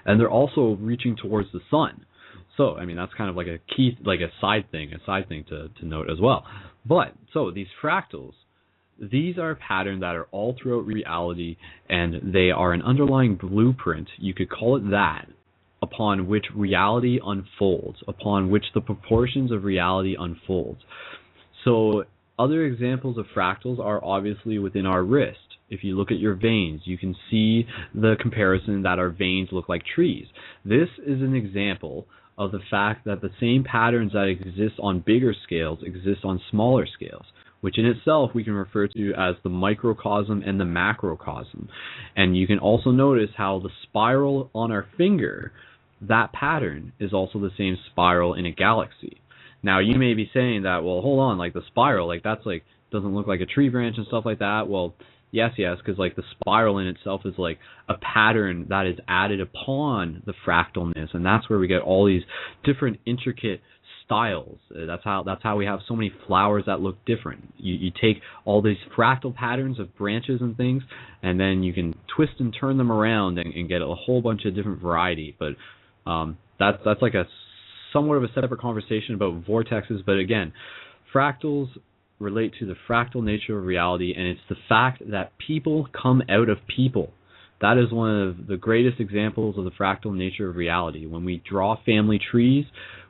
And they're also reaching towards the sun. So, I mean, that's kind of like a key, like a side thing to note as well. But, so these fractals, these are a pattern that are all throughout reality, and they are an underlying blueprint, you could call it that, upon which reality unfolds, upon which the proportions of reality unfolds. So other examples of fractals are obviously within our wrist. If you look at your veins, you can see the comparison that our veins look like trees. This is an example of the fact that the same patterns that exist on bigger scales exist on smaller scales, which in itself we can refer to as the microcosm and the macrocosm. And you can also notice how the spiral on our finger, that pattern is also the same spiral in a galaxy. Now you may be saying that, well, hold on, like the spiral, like that's like, doesn't look like a tree branch and stuff like that. Well, Yes, because like the spiral in itself is like a pattern that is added upon the fractalness, and that's where we get all these different intricate styles. That's how we have so many flowers that look different. You take all these fractal patterns of branches and things, and then you can twist and turn them around and get a whole bunch of different variety. But that's like a somewhat of a separate conversation about vortexes. But again, fractals relate to the fractal nature of reality, and it's the fact that people come out of people. That is one of the greatest examples of the fractal nature of reality. When we draw family trees,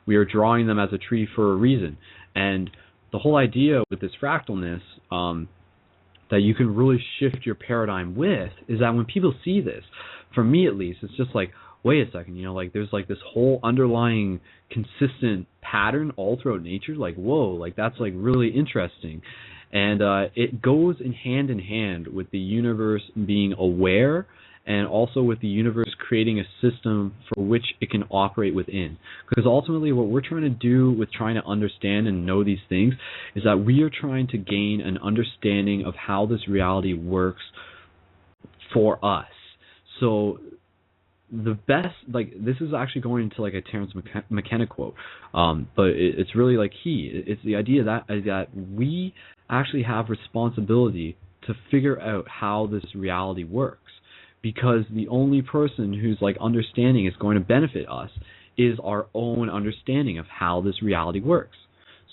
we are drawing them as a tree for a reason. And the whole idea with this fractalness that you can really shift your paradigm with is that when people see this, for me at least, it's just like, wait a second, like there's like this whole underlying consistent pattern all throughout nature. Like, whoa, like that's like really interesting. And it goes in hand with the universe being aware, and also with the universe creating a system for which it can operate within. Because ultimately what we're trying to do with trying to understand and know these things is that we are trying to gain an understanding of how this reality works for us. So the best, like, this is actually going into like a Terence McKenna quote, but it's really like it's the idea that we actually have responsibility to figure out how this reality works, because the only person who's like understanding is going to benefit us is our own understanding of how this reality works.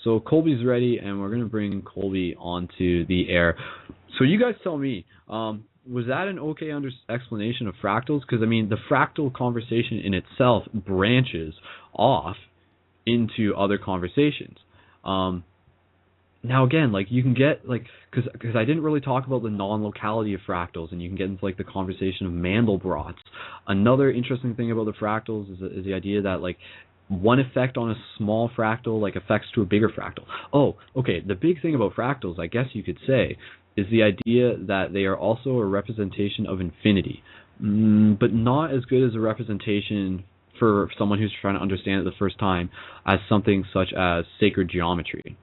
So Colby's ready, and we're going to bring Colby onto the air. So you guys tell me, was that an okay explanation of fractals? Because, I mean, the fractal conversation in itself branches off into other conversations. Now, again, like, you can get, like, because I didn't really talk about the non-locality of fractals, and you can get into, like, the conversation of Mandelbrot's. Another interesting thing about the fractals is the idea that, like, one effect on a small fractal, like, affects to a bigger fractal. Oh, okay, the big thing about fractals, I guess you could say, is the idea that they are also a representation of infinity, but not as good as a representation for someone who's trying to understand it the first time as something such as sacred geometry.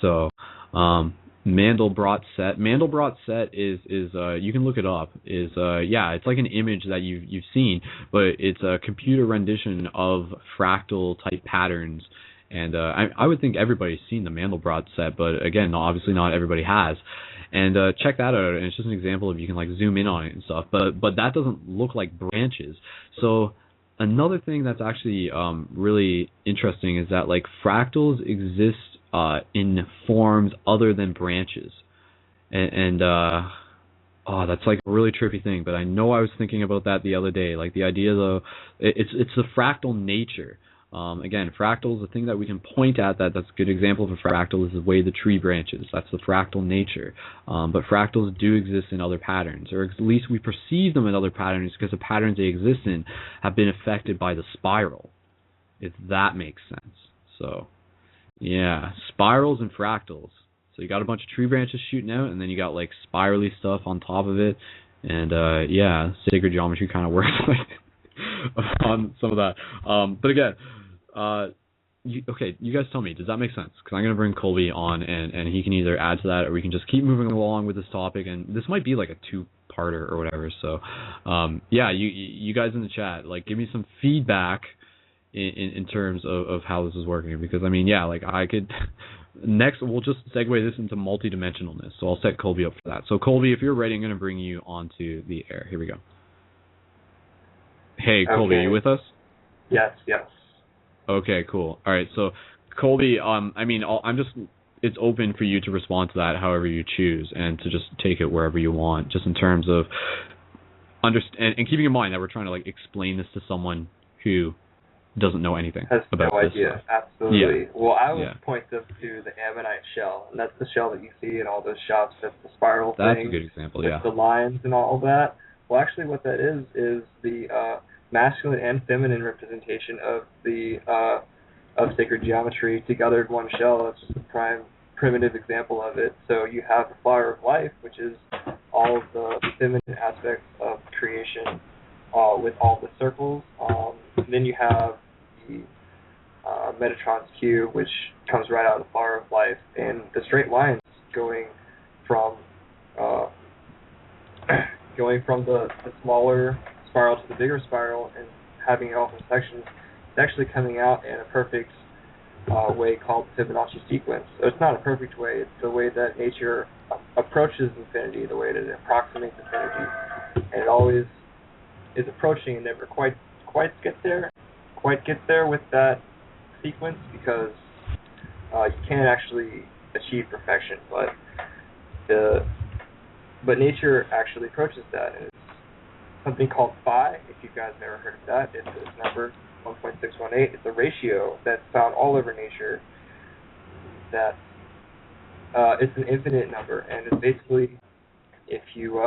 So, Mandelbrot set is you can look it up, it's like an image that you've seen, but it's a computer rendition of fractal type patterns. And I would think everybody's seen the Mandelbrot set, but again, obviously not everybody has. And check that out, and it's just an example of you can like zoom in on it and stuff. But that doesn't look like branches. So another thing that's actually really interesting is that like fractals exist in forms other than branches, and that's like a really trippy thing. But I know I was thinking about that the other day, like the idea though, it's the fractal nature. Again, fractals, the thing that we can point at that's a good example of a fractal is the way the tree branches. That's the fractal nature. But fractals do exist in other patterns, or at least we perceive them in other patterns because the patterns they exist in have been affected by the spiral, if that makes sense. So, yeah, spirals and fractals. So you got a bunch of tree branches shooting out, and then you got like spirally stuff on top of it. And sacred geometry kind of works on some of that. But again, you guys tell me, does that make sense? Because I'm going to bring Colby on, and he can either add to that, or we can just keep moving along with this topic. And this might be like a two-parter or whatever. So, you guys in the chat, like, give me some feedback in terms of how this is working. Because, I mean, like, I could... Next, we'll just segue this into multidimensionalness. So I'll set Colby up for that. So, Colby, if you're ready, I'm going to bring you onto the air. Here we go. Hey, Colby, Are you with us? Yes. Okay, cool. All right, so Colby, it's open for you to respond to that however you choose, and to just take it wherever you want, just in terms of and keeping in mind that we're trying to like explain this to someone who doesn't know anything about no this idea. stuff. Absolutely. Yeah. Well, I would point them to the ammonite shell, and that's the shell that you see in all those shops. That's the spiral thing. That's a good example, with the lines and all of that. Well, actually, what that is the masculine and feminine representation of the of sacred geometry together in one shell. It's just a primitive example of it. So you have the flower of life, which is all of the feminine aspects of creation, with all the circles. And then you have the Metatron's cube, which comes right out of the flower of life, and the straight lines going from going from the smaller spiral to the bigger spiral and having it off in sections, it's actually coming out in a perfect way called the Fibonacci sequence. So it's not a perfect way, it's the way that nature approaches infinity, the way that it approximates infinity. And it always is approaching and never quite gets there with that sequence, because you can't actually achieve perfection, but nature actually approaches that, and it's something called phi. If you guys never heard of that, it's this number 1.618. It's a ratio that's found all over nature. That it's an infinite number, and it's basically, if you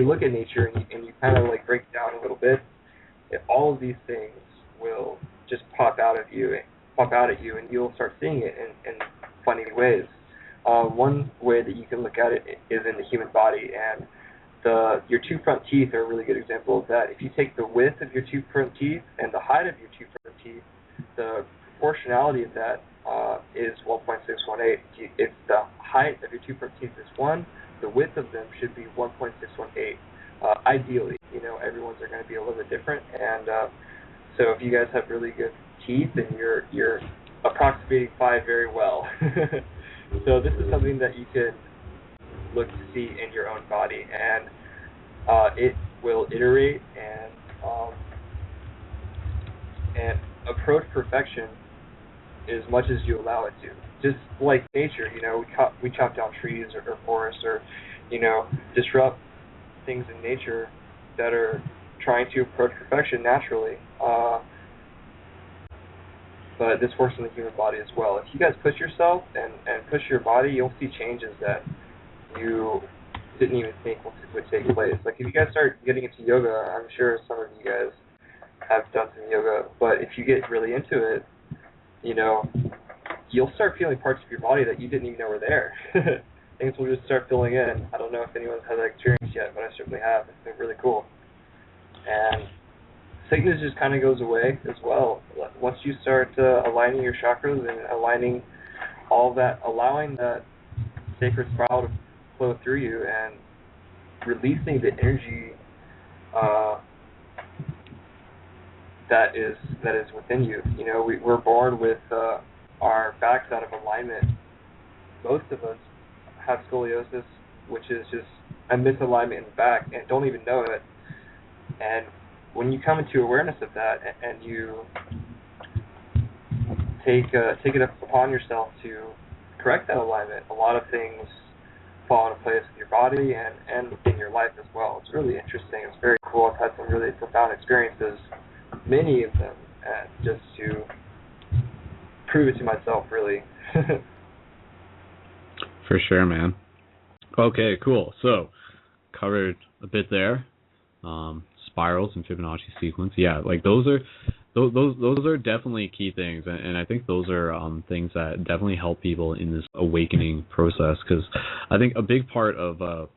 look at nature and you kind of like break it down a little bit, all of these things will just pop out at you, and you'll start seeing it in funny ways. One way that you can look at it is in the human body, and your two front teeth are a really good example of that. If you take the width of your two front teeth and the height of your two front teeth, the proportionality of that is 1.618. If the height of your two front teeth is 1, the width of them should be 1.618. Ideally, everyone's are going to be a little bit different, and so if you guys have really good teeth, then you're approximating phi very well. So this is something that you can look to see in your own body, and it will iterate and approach perfection as much as you allow it to. Just like nature, we chop down trees or forests, or disrupt things in nature that are trying to approach perfection naturally. But this works in the human body as well. If you guys push yourself and push your body, you'll see changes that you didn't even think would take place. Like if you guys start getting into yoga, I'm sure some of you guys have done some yoga, but if you get really into it, you'll start feeling parts of your body that you didn't even know were there. Things will just start filling in. I don't know if anyone's had that experience yet, but I certainly have. It's been really cool. And sickness just kind of goes away as well. Once you start aligning your chakras and aligning all that, allowing that sacred spiral to flow through you and releasing the energy that is within you. We're born with our backs out of alignment. Most of us have scoliosis, which is just a misalignment in the back, and don't even know it. And when you come into awareness of that, and you take it upon yourself to correct that alignment, a lot of things fall into place with your body and in your life as well. It's really interesting. It's very cool. I've had some really profound experiences, many of them, just to prove it to myself, really. For sure, man. Okay, cool. So, covered a bit there. Spirals and Fibonacci sequence. Yeah, like those are definitely key things, and I think those are things that definitely help people in this awakening process, because I think a big part of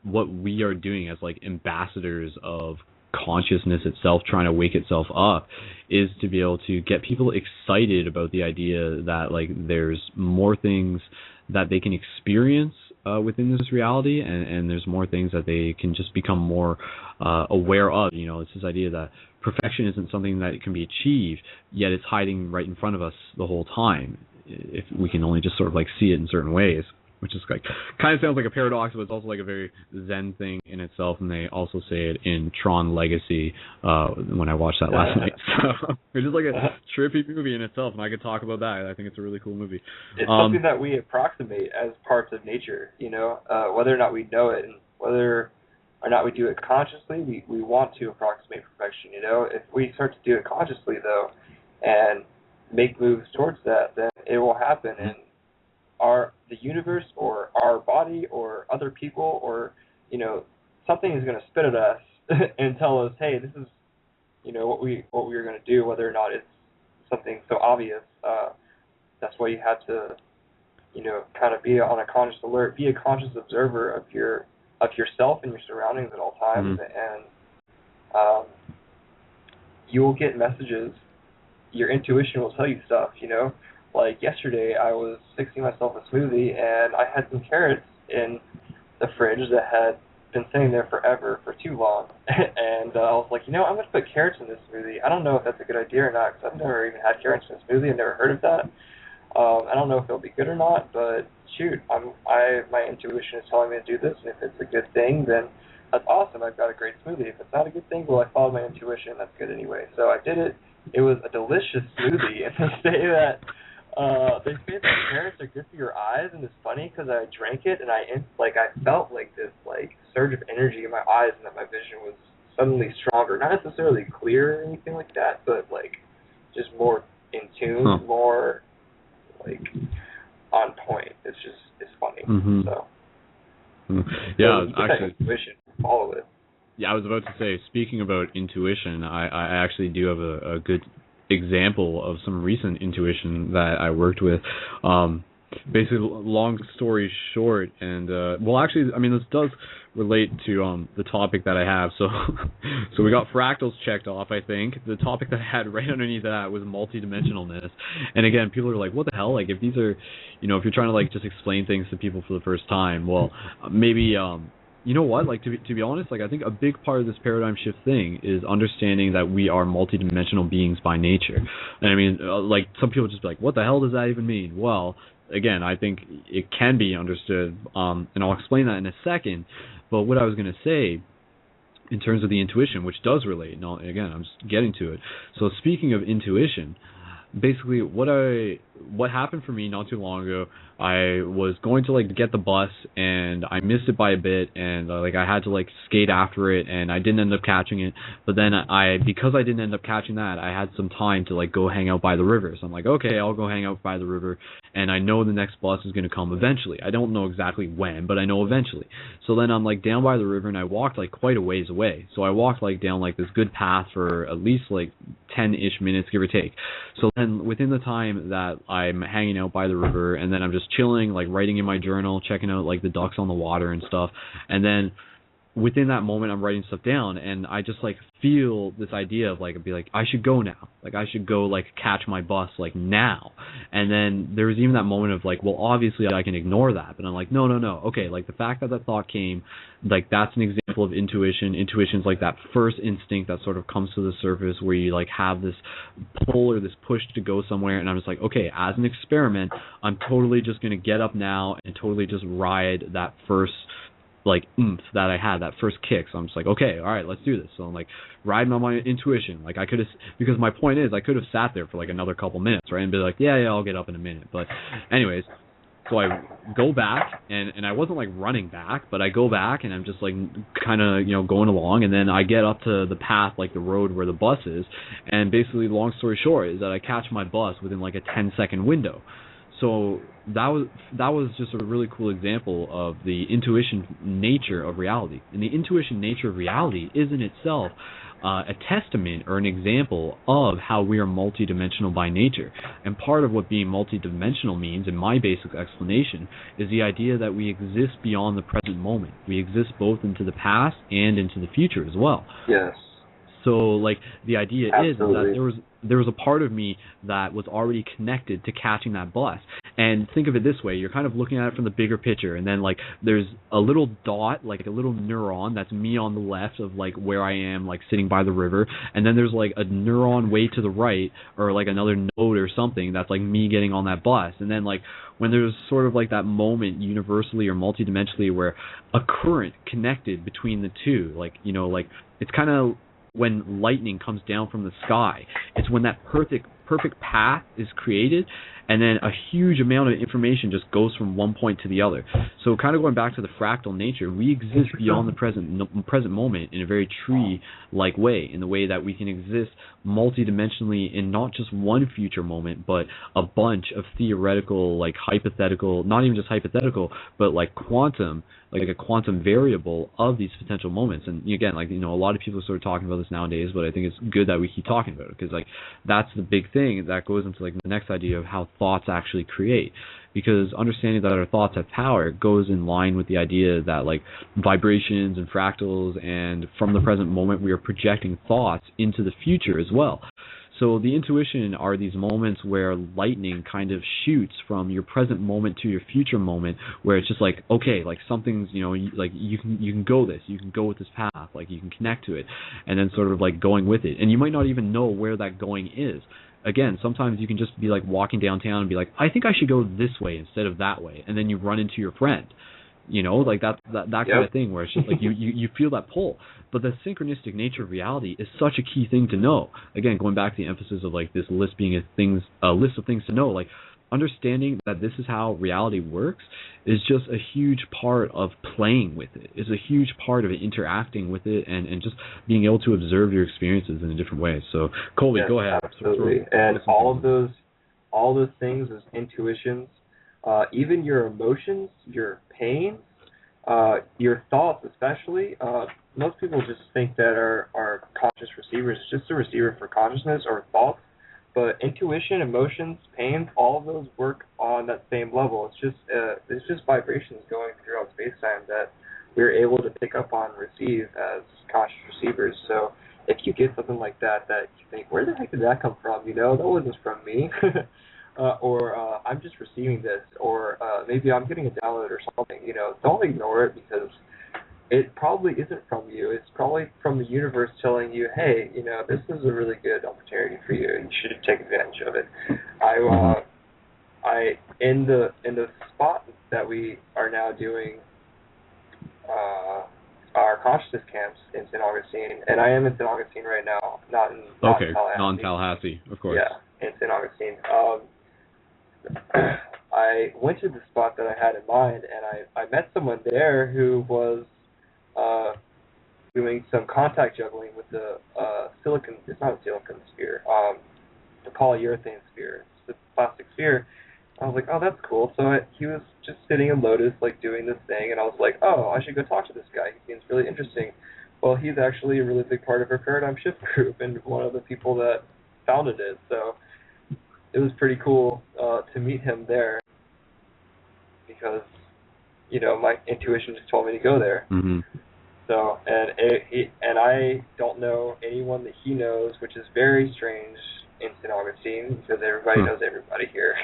what we are doing as like ambassadors of consciousness itself, trying to wake itself up, is to be able to get people excited about the idea that like there's more things that they can experience within this reality, and there's more things that they can just become more aware of. It's this idea that perfection isn't something that can be achieved, yet it's hiding right in front of us the whole time, if we can only just sort of like see it in certain ways, which is like kind of sounds like a paradox, but it's also like a very Zen thing in itself. And they also say it in Tron Legacy when I watched that last night. So it's just like a trippy movie in itself, and I could talk about that. I think it's a really cool movie. It's something that we approximate as parts of nature, whether or not we know it, and whether or not we do it consciously, we want to approximate perfection. If we start to do it consciously, though, and make moves towards that, then it will happen. And the universe or our body or other people or something is going to spit at us and tell us, hey, this is what we are going to do, whether or not it's something so obvious. That's why you have to kind of be on a conscious alert, be a conscious observer of yourself and your surroundings at all times. And you will get messages. Your intuition will tell you stuff. Like yesterday, I was fixing myself a smoothie, and I had some carrots in the fridge that had been sitting there forever for too long, and I was like, I'm going to put carrots in this smoothie. I don't know if that's a good idea or not, because I've never even had carrots in a smoothie. I've never heard of that. I don't know if it'll be good or not, but shoot, my intuition is telling me to do this, and if it's a good thing, then that's awesome. I've got a great smoothie. If it's not a good thing, well, I followed my intuition. That's good anyway. So I did it. It was a delicious smoothie, and they say that carrots are good for your eyes, and it's funny because I drank it, and I felt like this surge of energy in my eyes, and that my vision was suddenly stronger. Not necessarily clear or anything like that, but just more in tune, more on point. It's funny. Mm-hmm. So yeah, so actually, intuition, follow it. Yeah, I was about to say, speaking about intuition, I actually do have a good example of some recent intuition that I worked with. Basically, long story short, and this does relate to the topic that I have. So we got fractals checked off. I think the topic that I had right underneath that was multidimensionalness. And again, people are like, "What the hell?" If these are, if you're trying to just explain things to people for the first time, well, maybe. You know what? To be honest, I think a big part of this paradigm shift thing is understanding that we are multidimensional beings by nature. And some people just be like, what the hell does that even mean? Well, again, I think it can be understood, and I'll explain that in a second. But what I was going to say, in terms of the intuition, which does relate, and again, I'm just getting to it. So speaking of intuition, basically what happened for me not too long ago, I was going to get the bus, and I missed it by a bit, and I had to skate after it, and I didn't end up catching it. But then because I didn't end up catching that, I had some time to go hang out by the river. So I'm like, okay, I'll go hang out by the river, and I know the next bus is going to come eventually. I don't know exactly when, but I know eventually. So then I'm down by the river, and I walked quite a ways away. So I walked down this good path for at least 10-ish minutes, give or take. So then within the time that I'm hanging out by the river, and then I'm just chilling, writing in my journal, checking out the ducks on the water and stuff, and then within that moment I'm writing stuff down, and I just feel this idea of I'd be I should go now, I should go catch my bus now. And then there was even that moment of well, obviously I can ignore that, but I'm no, okay, the fact that thought came, that's an example of intuition. Intuition's that first instinct that sort of comes to the surface where you have this pull or this push to go somewhere, and I'm just okay, as an experiment, I'm totally just going to get up now and totally just ride that first oomph that I had, that first kick. So I'm just okay, all right, let's do this. So I'm riding on my intuition. I could have, because my point is I could have sat there for another couple minutes, right, and be yeah, I'll get up in a minute. But anyways, so I go back, and I wasn't running back, but I go back, and I'm just kind of going along, and then I get up to the path, the road where the bus is, and basically, long story short, is that I catch my bus within a 10-second window. So that was just a really cool example of the intuition nature of reality. And the intuition nature of reality is in itself a testament or an example of how we are multidimensional by nature. And part of what being multidimensional means, in my basic explanation, is the idea that we exist beyond the present moment. We exist both into the past and into the future as well. Yes. So, the idea Absolutely. is that there was a part of me that was already connected to catching that bus. And think of it this way, you're kind of looking at it from the bigger picture, and then, there's a little dot, a little neuron, that's me on the left of, where I am, sitting by the river, and then there's, a neuron way to the right, or, another node or something that's, me getting on that bus. And then, when there's sort of, that moment universally or multidimensionally where a current connected between the two, it's kind of when lightning comes down from the sky. It's when that perfect path is created, and then a huge amount of information just goes from one point to the other. So kind of going back to the fractal nature, we exist beyond the present moment in a very tree-like way, in the way that we can exist multidimensionally in not just one future moment, but a bunch of theoretical, hypothetical, not even just hypothetical, but quantum, a quantum variable of these potential moments. And again, a lot of people are sort of talking about this nowadays, but I think it's good that we keep talking about it, because that's the big thing that goes into the next idea of how thoughts actually create. Because understanding that our thoughts have power goes in line with the idea that vibrations and fractals, and from the present moment we are projecting thoughts into the future as well. So the intuition are these moments where lightning kind of shoots from your present moment to your future moment, where it's just like, okay, like something's, like you can go you can go with this path, like you can connect to it, and then sort of like going with it. And you might not even know where that going is. Again, sometimes you can just be like walking downtown and be like, I think I should go this way instead of that way, and then you run into your friend. Like that kind of thing, where it's just like you feel that pull. But the synchronistic nature of reality is such a key thing to know. Again, going back to the emphasis of like this list being a list of things to know, like understanding that this is how reality works is just a huge part of playing with it. Is a huge part of it, interacting with it, and just being able to observe your experiences in a different way. So, Colby, go ahead. Absolutely. And all those things as intuitions, even your emotions, your pain, your thoughts especially. Most people just think that our conscious receiver is just a receiver for consciousness or thoughts, but intuition, emotions, pain, all of those work on that same level. It's just vibrations going throughout space-time that we're able to pick up on and receive as conscious receivers. So if you get something like that you think, where the heck did that come from? That wasn't from me. Or I'm just receiving this, or maybe I'm getting a download or something. Don't ignore it, because it probably isn't from you. It's probably from the universe telling you, hey, this is a really good opportunity for you, and you should take advantage of it. I in the spot that we are now doing our consciousness camps in St. Augustine, and I am in St. Augustine right now, not in Tallahassee. Non-Tallahassee, of course. Yeah, in St. Augustine. I went to the spot that I had in mind, and I met someone there who was doing some contact juggling with the silicon. It's not a silicon sphere. The polyurethane sphere. It's a plastic sphere. I was like, oh, that's cool. So he was just sitting in lotus, like doing this thing, and I was like, oh, I should go talk to this guy. He seems really interesting. Well, he's actually a really big part of our paradigm shift group and one of the people that founded it. So it was pretty cool to meet him there, because my intuition just told me to go there. Mm-hmm. So and I don't know anyone that he knows, which is very strange in St. Augustine, because everybody knows everybody here.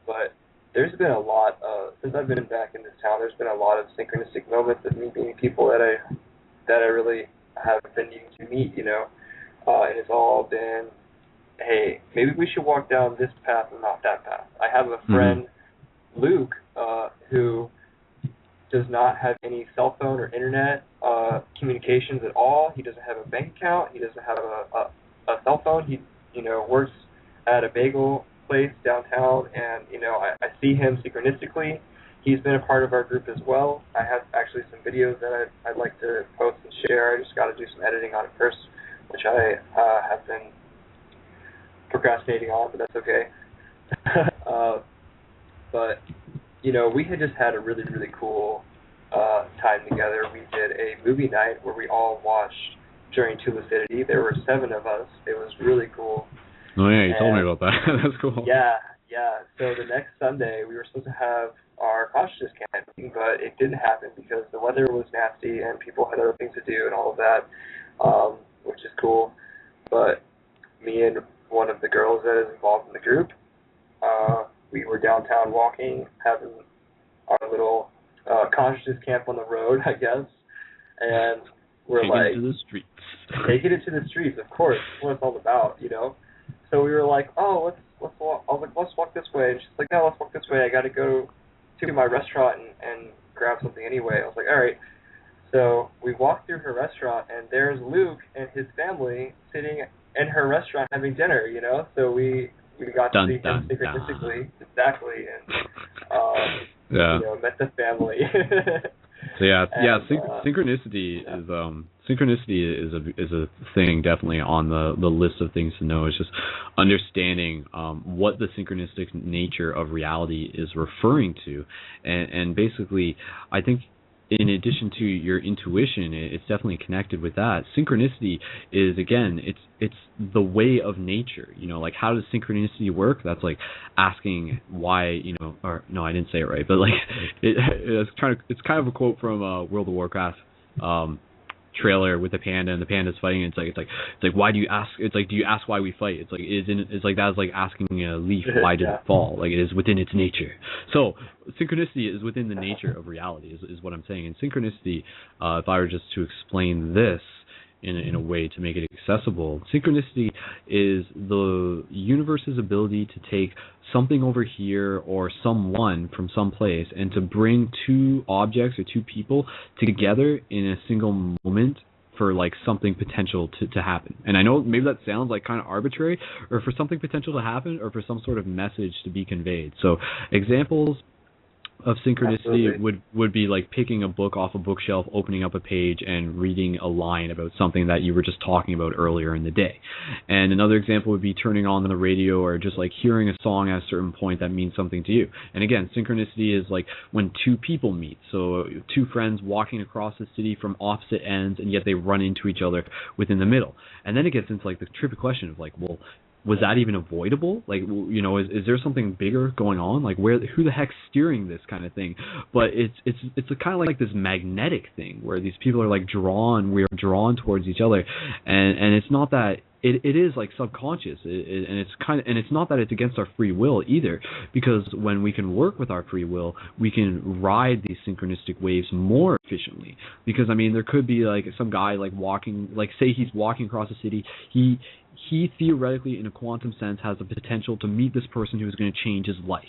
But there's been a lot since I've been back in this town. There's been a lot of synchronistic moments of me meeting people that I really have been needing to meet. And it's all been, hey, maybe we should walk down this path and not that path. I have a friend, Luke, who does not have any cell phone or internet communications at all. He doesn't have a bank account. He doesn't have a cell phone. He, works at a bagel place downtown, and, I see him synchronistically. He's been a part of our group as well. I have actually some videos that I'd like to post and share. I just got to do some editing on it first, which I have been procrastinating on, but that's okay. But we had just had a really, really cool time together. We did a movie night where we all watched during To Lucidity. There were 7 of us. It was really cool. Oh yeah, you told me about that. That's cool. Yeah. So the next Sunday we were supposed to have our consciousness camp, but it didn't happen because the weather was nasty and people had other things to do and all of that, which is cool. But me and one of the girls that is involved in the group, we were downtown walking, having our little consciousness camp on the road, I guess, and we're Take it to the streets. Taking it to the streets, of course. That's what it's all about, So we were like, oh, let's walk. I was like, let's walk this way. And she's like, no, let's walk this way. I got to go to my restaurant and grab something anyway. I was like, all right. So we walked through her restaurant, and there's Luke and his family sitting in her restaurant having dinner, So we got to see him synchronistically. Exactly. And, met the family. So synchronicity is a thing definitely on the list of things to know. It's just understanding what the synchronistic nature of reality is referring to, and basically, I think in addition to your intuition, it's definitely connected with that. Synchronicity is, again, it's the way of nature. Like, how does synchronicity work? That's like asking why, or no, I didn't say it right, but like it's kind of a quote from World of Warcraft. trailer with the panda and the panda's fighting. It's like why do you ask? It's like, do you ask why we fight? It's like it's like that's like asking a leaf why did it fall? Like, it is within its nature. So synchronicity is within the nature of reality, is what I'm saying. And synchronicity, if I were just to explain this in a way to make it accessible, synchronicity is the universe's ability to take something over here or someone from some place and to bring two objects or two people together in a single moment for like something potential to happen. And I know maybe that sounds like kind of arbitrary, or for something potential to happen, or for some sort of message to be conveyed. So examples of synchronicity would be like picking a book off a bookshelf, opening up a page, and reading a line about something that you were just talking about earlier in the day. And another example would be turning on the radio, or just like hearing a song at a certain point that means something to you. And again, synchronicity is like when two people meet. So two friends walking across the city from opposite ends, and yet they run into each other within the middle. And then it gets into like the tricky question of like, well, was that even avoidable? Like, you know, is there something bigger going on? Like, who the heck's steering this kind of thing? But it's a kind of like this magnetic thing where these people are like we are drawn towards each other, and it's not that. It is like subconscious, and it's not that it's against our free will either, because when we can work with our free will, we can ride these synchronistic waves more efficiently. Because I mean, there could be like some guy like walking, like say he's walking across the city, he theoretically, in a quantum sense, has the potential to meet this person who is going to change his life.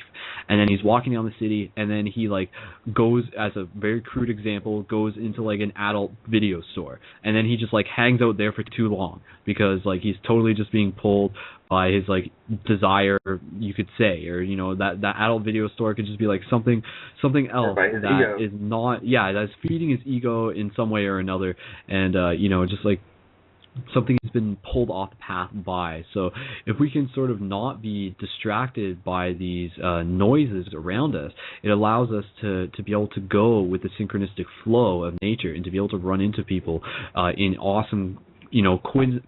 And then he's walking down the city, and then he like goes, as a very crude example, goes into like an adult video store, and then he just like hangs out there for too long because like he's totally just being pulled by his like desire, you could say, or you know, that adult video store could just be like something else that is not, that's feeding his ego in some way or another, and you know, just like something has been pulled off the path by. So if we can sort of not be distracted by these noises around us, it allows us to be able to go with the synchronistic flow of nature and to be able to run into people in awesome, you know,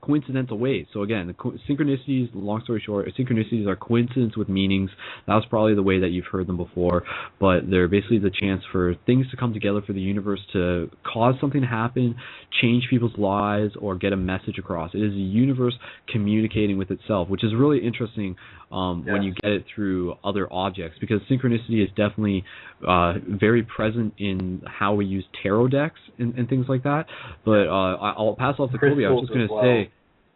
coincidental ways. So again, the synchronicities, long story short, synchronicities are coincidence with meanings. That was probably the way that you've heard them before, but they're basically the chance for things to come together, for the universe to cause something to happen, change people's lives, or get a message across. It is the universe communicating with itself, which is really interesting when you get it through other objects, because synchronicity is definitely very present in how we use tarot decks and things like that. But I'll pass off to Colby. I was just going to say,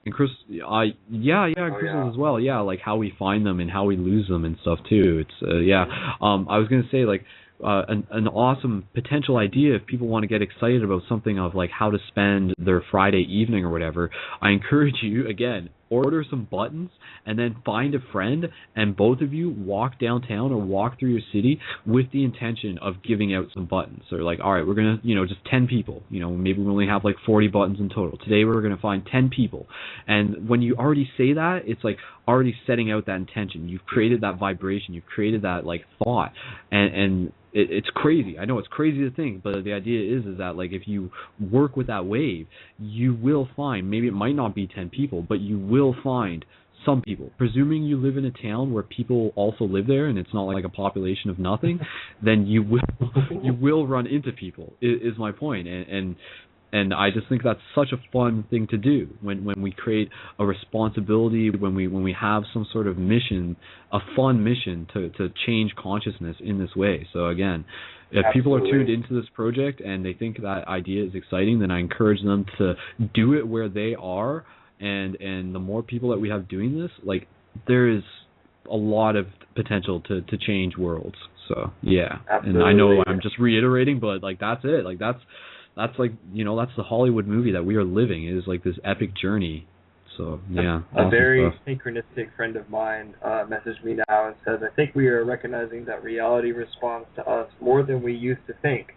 and crystals as well. Yeah, like how we find them and how we lose them and stuff too. It's I was going to say like an awesome potential idea if people want to get excited about something of like how to spend their Friday evening or whatever. I encourage you, again, order some buttons and then find a friend, and both of you walk downtown or walk through your city with the intention of giving out some buttons. So like, all right, we're going to, you know, just 10 people, you know, maybe we only have like 40 buttons in total. Today we're going to find 10 people. And when you already say that, it's like already setting out that intention. You've created that vibration, you've created that like thought, and it's crazy. I know it's crazy to think, but the idea is that like if you work with that wave, you will find, maybe it might not be 10 people, but you will find some people. Presuming you live in a town where people also live there and it's not like a population of nothing, then you will run into people, is my point. And I just think that's such a fun thing to do when we create a responsibility, when we have some sort of mission, a fun mission to change consciousness in this way. So again, if people are tuned into this project and they think that idea is exciting, then I encourage them to do it where they are. And the more people that we have doing this, like there is a lot of potential to change worlds. So yeah, absolutely. And I know I'm just reiterating, but like that's it. Like that's like, you know, that's the Hollywood movie that we are living. It is like this epic journey. So yeah. A very synchronistic friend of mine messaged me now and says, I think we are recognizing that reality responds to us more than we used to think.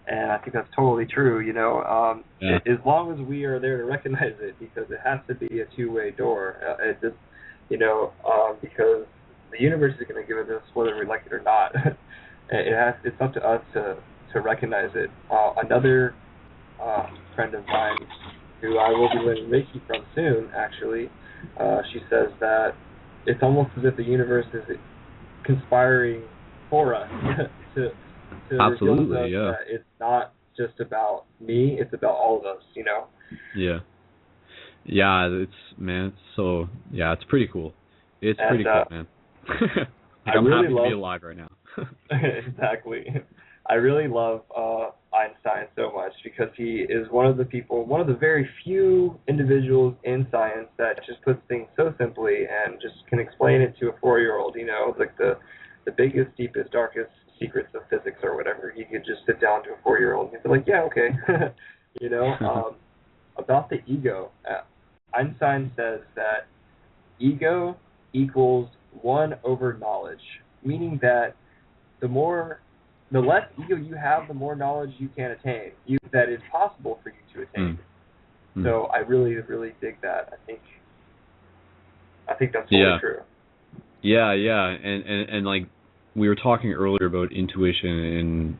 And I think that's totally true, you know, as long as we are there to recognize it, because it has to be a two-way door. It just, you know, because the universe is going to give it to us whether we like it or not. It's up to us to recognize it. Another friend of mine who I will be learning Reiki from soon, actually, she says that it's almost as if the universe is conspiring for us to absolutely, that it's not just about me. It's about all of us, you know. Yeah. Yeah, it's pretty cool. It's pretty cool, man. I'm really happy to be alive right now. Exactly. I really love Einstein so much because he is one of the very few individuals in science that just puts things so simply and just can explain it to a 4-year-old, you know, like the biggest, deepest, darkest secrets of physics or whatever. He could just sit down to a 4-year-old and be like, yeah, okay. You know, about the ego, Einstein says that ego equals 1 over knowledge, meaning that the less ego you have, the more knowledge you can attain, that is possible for you to attain. So I really, really dig that. I think that's totally true. Yeah, and like we were talking earlier about intuition, and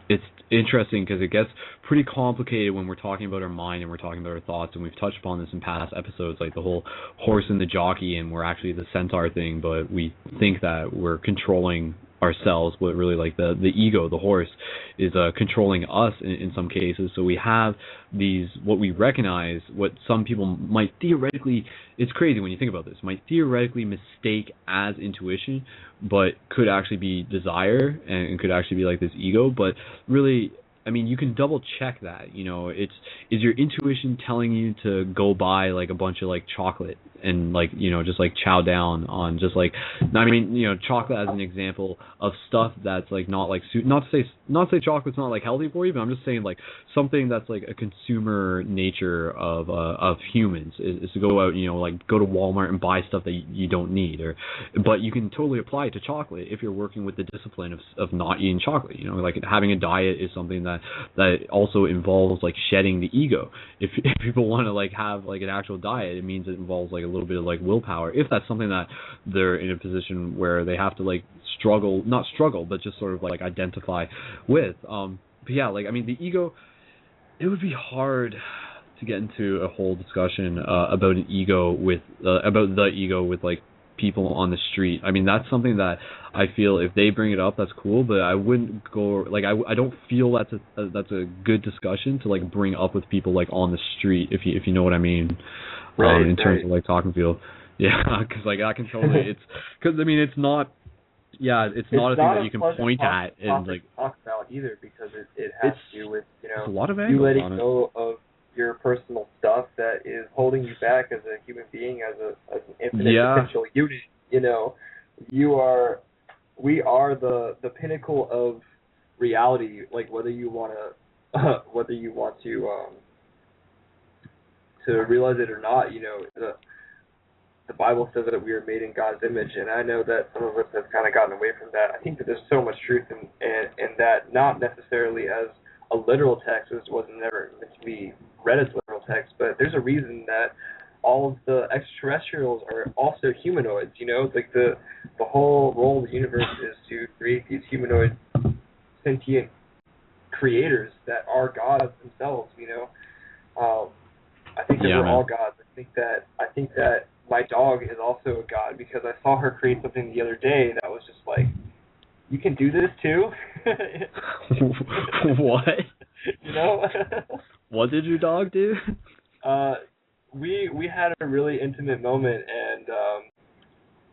it's interesting because it gets pretty complicated when we're talking about our mind and we're talking about our thoughts, and we've touched upon this in past episodes, like the whole horse and the jockey, and we're actually the centaur thing, but we think that we're controlling ourselves, but really like the ego, the horse, is controlling us in some cases. So we have these, what we recognize, what some people might theoretically, it's crazy when you think about this, might theoretically mistake as intuition, but could actually be desire and could actually be like this ego. But really, I mean, you can double check that, you know, is your intuition telling you to go buy like a bunch of like chocolate and like, you know, just like chow down on just like, I mean, you know, chocolate as an example of stuff that's like not like, not to say chocolate's not like healthy for you, but I'm just saying like something that's like a consumer nature of humans is to go out, you know, like go to Walmart and buy stuff that you don't need, but you can totally apply it to chocolate if you're working with the discipline of not eating chocolate, you know, like having a diet is something that also involves like shedding the ego. If people want to like have like an actual diet, it means it involves like a little bit of like willpower, if that's something that they're in a position where they have to like not struggle, but just sort of like identify with. But yeah, like I mean the ego, it would be hard to get into a whole discussion about the ego with like people on the street. I mean, that's something that I feel if they bring it up, that's cool, but I wouldn't go, like, I don't feel that's a good discussion to like bring up with people like on the street, if you know what I mean, in terms of like talking to people. Yeah, because like I can totally, it's because I mean it's not a thing that you can point at and like talk about either, because it has to do with, you know, a lot of you letting go of your personal stuff that is holding you back as a human being, as an infinite potential unit. You know, we are the pinnacle of reality. Like whether you want to realize it or not, you know, the Bible says that we are made in God's image, and I know that some of us have kind of gotten away from that. I think that there's so much truth in that, not necessarily as a literal text, which wasn't never meant to be read as literal text, but there's a reason that all of the extraterrestrials are also humanoids. You know, like the whole role of the universe is to create these humanoid sentient creators that are gods themselves. You know, I think that we're all gods. I think that my dog is also a god, because I saw her create something the other day that was just like, you can do this too? What? You know? What did your dog do? We had a really intimate moment, and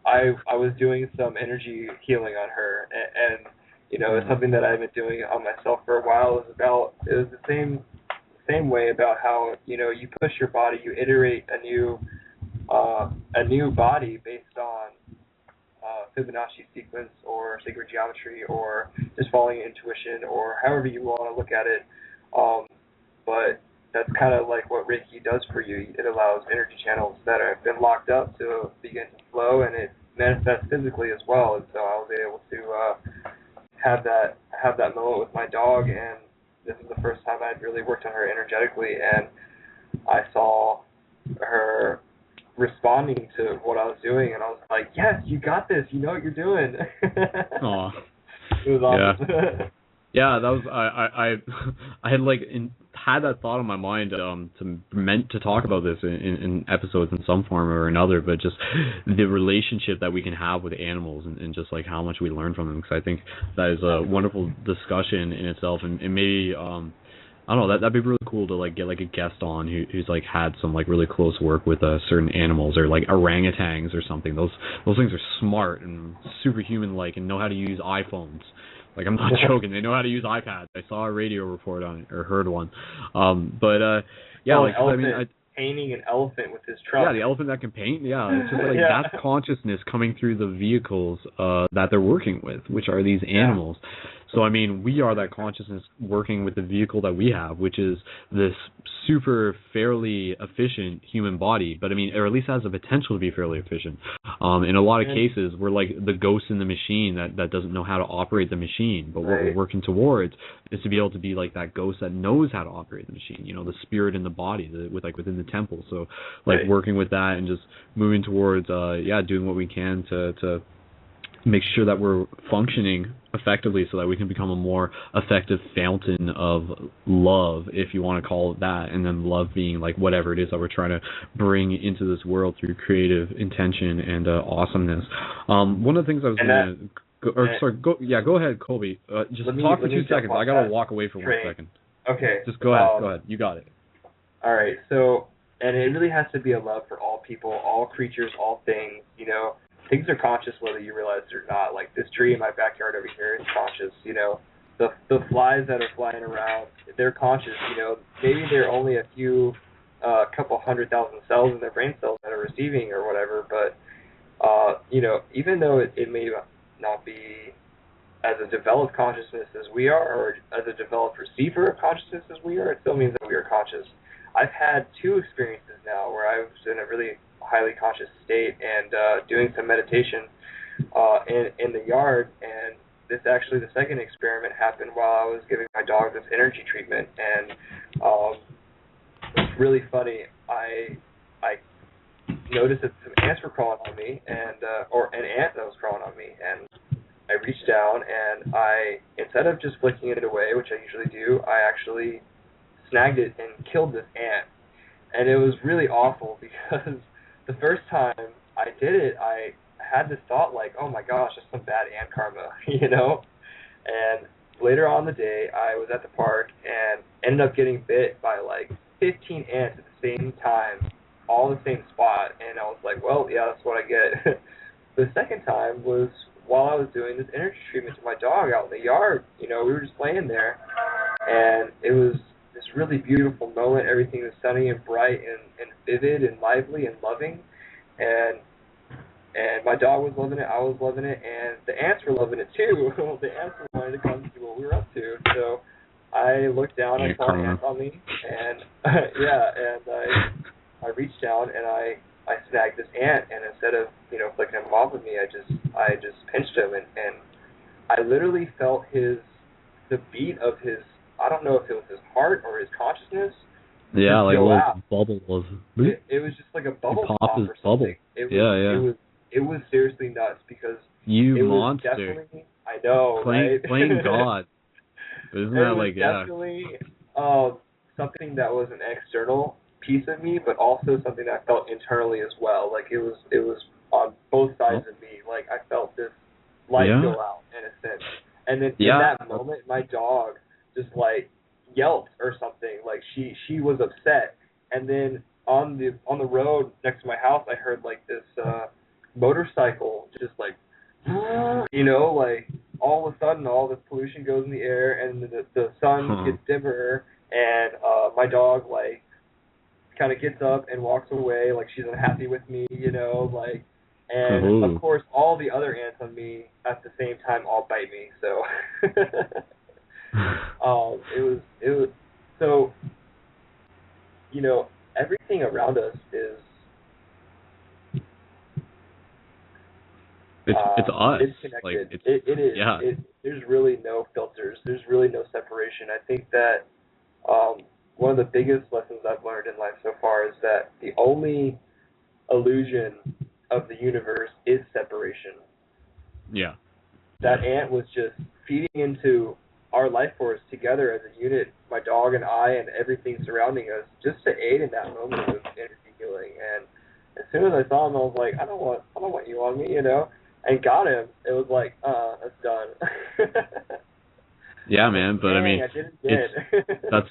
I was doing some energy healing on her, and you know, it's something that I've been doing on myself for a while. It was the same way about how, you know, you push your body, you iterate a new body based on Fibonacci sequence or sacred geometry, or just following intuition, or however you want to look at it. But that's kind of like what Reiki does for you. It allows energy channels that have been locked up to begin to flow, and it manifests physically as well. And so I was able to have that moment with my dog, and this is the first time I'd really worked on her energetically, and I saw her responding to what I was doing, and I was like, yes, you got this, you know what you're doing. Aw. It was awesome. Yeah, that was I had like had that thought in my mind to talk about this in episodes in some form or another, but just the relationship that we can have with animals, and just like how much we learn from them, because I think that is a wonderful discussion in itself, and maybe I don't know, that'd be really cool to like get like a guest on who's like had some like really close work with certain animals or like orangutans or something. Those things are smart and superhuman like and know how to use iPhones. Like I'm not joking, they know how to use iPads. I saw a radio report on it or heard one. Yeah, Oh, like an I mean, elephant painting an elephant with his trunk. yeah, the elephant that can paint. Yeah, it's just like Yeah. that's consciousness coming through the vehicles that they're working with, which are these animals. So I mean, we are that consciousness working with the vehicle that we have, which is this super fairly efficient human body. But I mean, or at least has the potential to be fairly efficient. In a lot of cases, we're like the ghost in the machine that doesn't know how to operate the machine. But what we're working towards is to be able to be like that ghost that knows how to operate the machine. You know, the spirit in the body, with like within the temple. So like working with that and just moving towards doing what we can to make sure that we're functioning effectively so that we can become a more effective fountain of love, if you want to call it that, and then love being like whatever it is that we're trying to bring into this world through creative intention and awesomeness. One of the things I was go ahead, Colby. Just talk for 2 seconds. I gotta walk away for 1 second. Okay. Just go ahead. You got it. All right. So, and it really has to be a love for all people, all creatures, all things. You know, things are conscious whether you realize it or not. Like this tree in my backyard over here is conscious. You know, the flies that are flying around, they're conscious. You know, maybe they're only a few, couple 100,000 cells in their brain cells that are receiving or whatever. But you know, even though it may not be as a developed consciousness as we are, or as a developed receiver of consciousness as we are, it still means that we are conscious. I've had 2 experiences now where I was in a really highly conscious state and doing some meditation in the yard, and this actually, the second experiment happened while I was giving my dog this energy treatment, and it's really funny. I noticed that some ants were crawling on me, and or an ant that was crawling on me, and I reached down and I, instead of just flicking it away, which I usually do, I actually snagged it and killed this ant. And it was really awful because the first time I did it, I had this thought like, oh my gosh, that's some bad ant karma, you know? And later on in the day, I was at the park and ended up getting bit by like 15 ants at the same time, all in the same spot. And I was like, well, yeah, that's what I get. The second time was while I was doing this energy treatment to my dog out in the yard. You know, we were just playing there, and it was this really beautiful moment. Everything was sunny and bright and vivid and lively and loving, and my dog was loving it, I was loving it, and the ants were loving it too. The ants were wanting to come see what we were up to. So I looked down, I saw ants on me, and I reached down and I snagged this ant, and instead of, you know, flicking him off of me, I just pinched him, and I literally felt the beat of his, I don't know if it was his heart or his consciousness. Yeah, like a little bubble was. It was just like a bubble pop or something. Bubble. It was seriously nuts because you it monster. Was definitely, I know, playing God. Isn't that like definitely something that was an external piece of me, but also something that I felt internally as well. Like it was on both sides of me. Like I felt this light go out in a sense. And then in that moment, my dog just like yelped or something. Like she was upset. And then on the road next to my house, I heard like this motorcycle just like, you know, like all of a sudden all this pollution goes in the air and the sun gets dimmer, and my dog like kind of gets up and walks away like she's unhappy with me, you know, like, and of course all the other ants on me at the same time all bite me. So it was so, you know, everything around us is it's us. It's connected. Like, it is. Yeah. There's really no filters. There's really no separation. I think that one of the biggest lessons I've learned in life so far is that the only illusion of the universe is separation. Yeah. That ant was just feeding into our life force together as a unit, my dog and I and everything surrounding us, just to aid in that moment of energy healing. And as soon as I saw him, I was like, I don't want you on me, you know, and got him. It was like, that's done. Yeah, man, but I mean, I did it.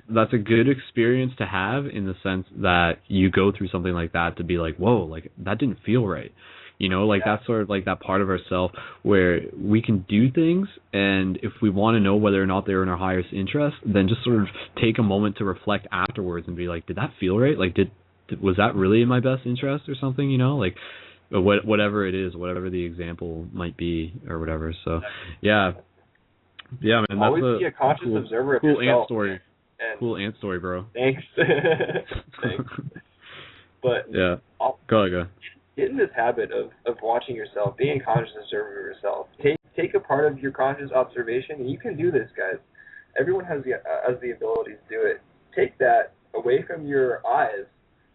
that's a good experience to have in the sense that you go through something like that to be like, whoa, like that didn't feel right. You know, like that's sort of like that part of ourselves where we can do things, and if we want to know whether or not they're in our highest interest, then just sort of take a moment to reflect afterwards and be like, did that feel right? Like, was that really in my best interest or something? You know, like whatever it is, whatever the example might be or whatever. So, yeah, man. That's always be a conscious observer of yourself. Cool ant story, bro. Thanks. Thanks. But yeah, go. Get in this habit of watching yourself, being a conscious observer of yourself. Take a part of your conscious observation, and you can do this, guys. Everyone has the ability to do it. Take that away from your eyes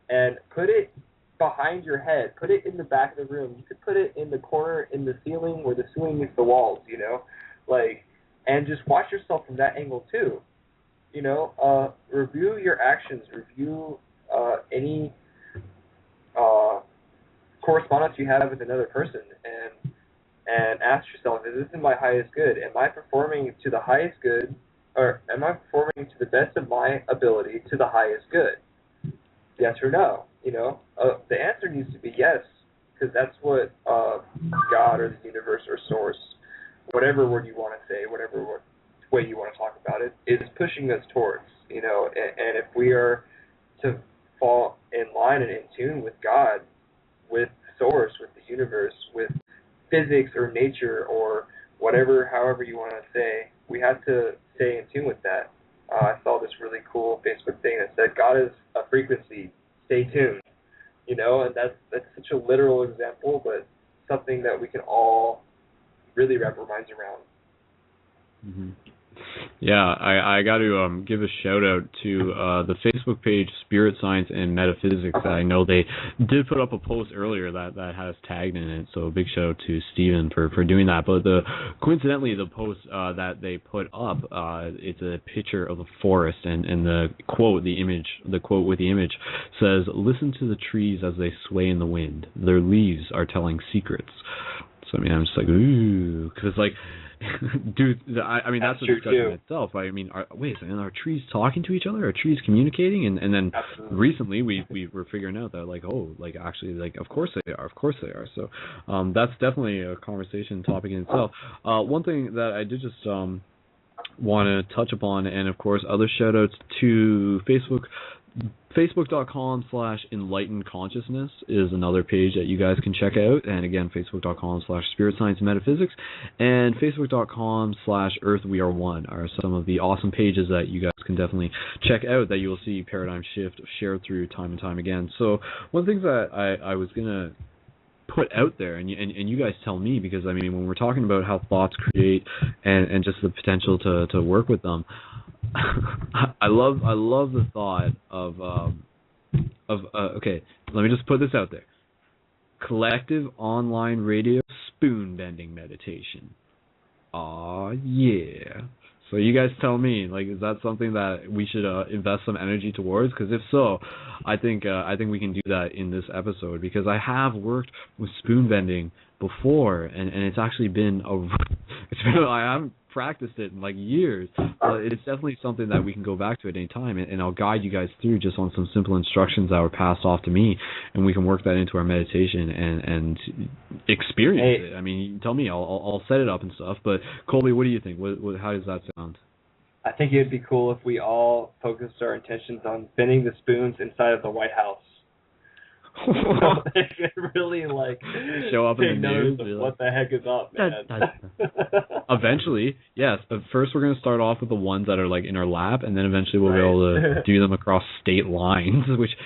and put it behind your head. Put it in the back of the room. You could put it in the corner in the ceiling where the ceiling meets the walls, you know? Like, and just watch yourself from that angle too. You know, review your actions, review any correspondence you have with another person, and ask yourself, is this in my highest good? Am I performing to the highest good, or am I performing to the best of my ability to the highest good? Yes or no? You know, the answer needs to be yes, because that's what God or the universe or source, whatever word you want to say, whatever way you want to talk about it, is pushing us towards. You know, and if we are to fall in line and in tune with God, with source, with the universe, with physics or nature or whatever, however you want to say, we have to stay in tune with that. I saw this really cool Facebook thing that said, God is a frequency, stay tuned. You know, and that's such a literal example, but something that we can all really wrap our minds around. Mm-hmm. Yeah, I got to give a shout out to the Facebook page Spirit Science and Metaphysics. I know they did put up a post earlier that has tagged in it, so a big shout out to Steven for doing that. But coincidentally, the post that they put up, it's a picture of the forest, and the quote with the image says, "Listen to the trees as they sway in the wind. Their leaves are telling secrets." So I mean, I'm just like, ooh, because like. Dude, I mean that's a discussion in itself. I mean, are trees talking to each other? Are trees communicating? And then recently we were figuring out that like, oh, like actually, like of course they are. So that's definitely a conversation topic in itself. One thing that I did just want to touch upon, and of course other shout outs to Facebook.com/enlightened consciousness is another page that you guys can check out. And again, Facebook.com/spirit science metaphysics and Facebook.com/earth we are one are some of the awesome pages that you guys can definitely check out, that you will see Paradigm Shift shared through time and time again. So one of the things that I was going to put out there, and you guys tell me, because I mean, when we're talking about how thoughts create and just the potential to work with them, I love the thought of okay, let me just put this out there: collective online radio spoon bending meditation. Aw, yeah. So you guys tell me, like, is that something that we should invest some energy towards? Because if so, I think we can do that in this episode, because I have worked with spoon bending before, and it's actually been I haven't practiced it in like years, but it's definitely something that we can go back to at any time, and I'll guide you guys through just on some simple instructions that were passed off to me, and we can work that into our meditation and experience it. I mean, you tell me, I'll set it up and stuff, but Colby, what do you think? How does that sound? I think it would be cool if we all focused our intentions on bending the spoons inside of the White House. They could really like show up in the news. What the heck is up, man? Eventually, yes. But first, we're gonna start off with the ones that are like in our lap, and then eventually we'll be able to do them across state lines. Which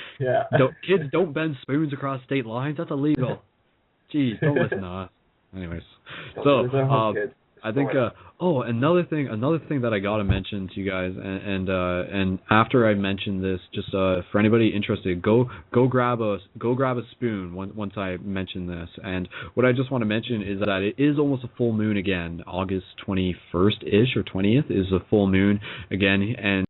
kids don't bend spoons across state lines. That's illegal. Jeez, don't listen to us. Anyways, I think another thing that I gotta mention to you guys, and after I mention this, just for anybody interested, go grab a spoon once I mention this. And what I just want to mention is that it is almost a full moon again. August 21st ish or 20th is a full moon again, and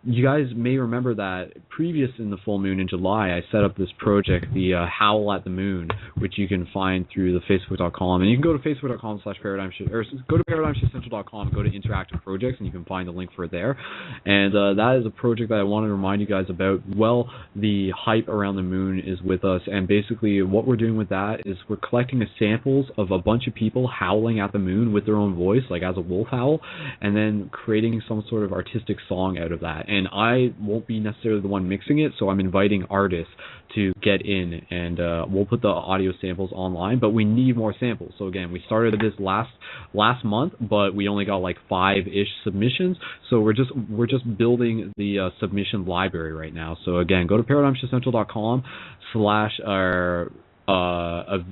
you guys may remember that previous in the full moon in July, I set up this project, the Howl at the Moon, which you can find through the Facebook.com, and you can go to Facebook.com/paradigm shift, or go to Paradigm Shift Center ParadImesCentral.com, go to interactive projects, and you can find a link for it there. And that is a project that I want to remind you guys about. Well, the hype around the moon is with us, and basically what we're doing with that is we're collecting samples of a bunch of people howling at the moon with their own voice, like as a wolf howl, and then creating some sort of artistic song out of that. And I won't be necessarily the one mixing it, so I'm inviting artists to get in, and we'll put the audio samples online, but we need more samples. So again, we started this last month, but we only got like 5-ish submissions, so we're just building the submission library right now. So again, go to ParadImesCentral.com or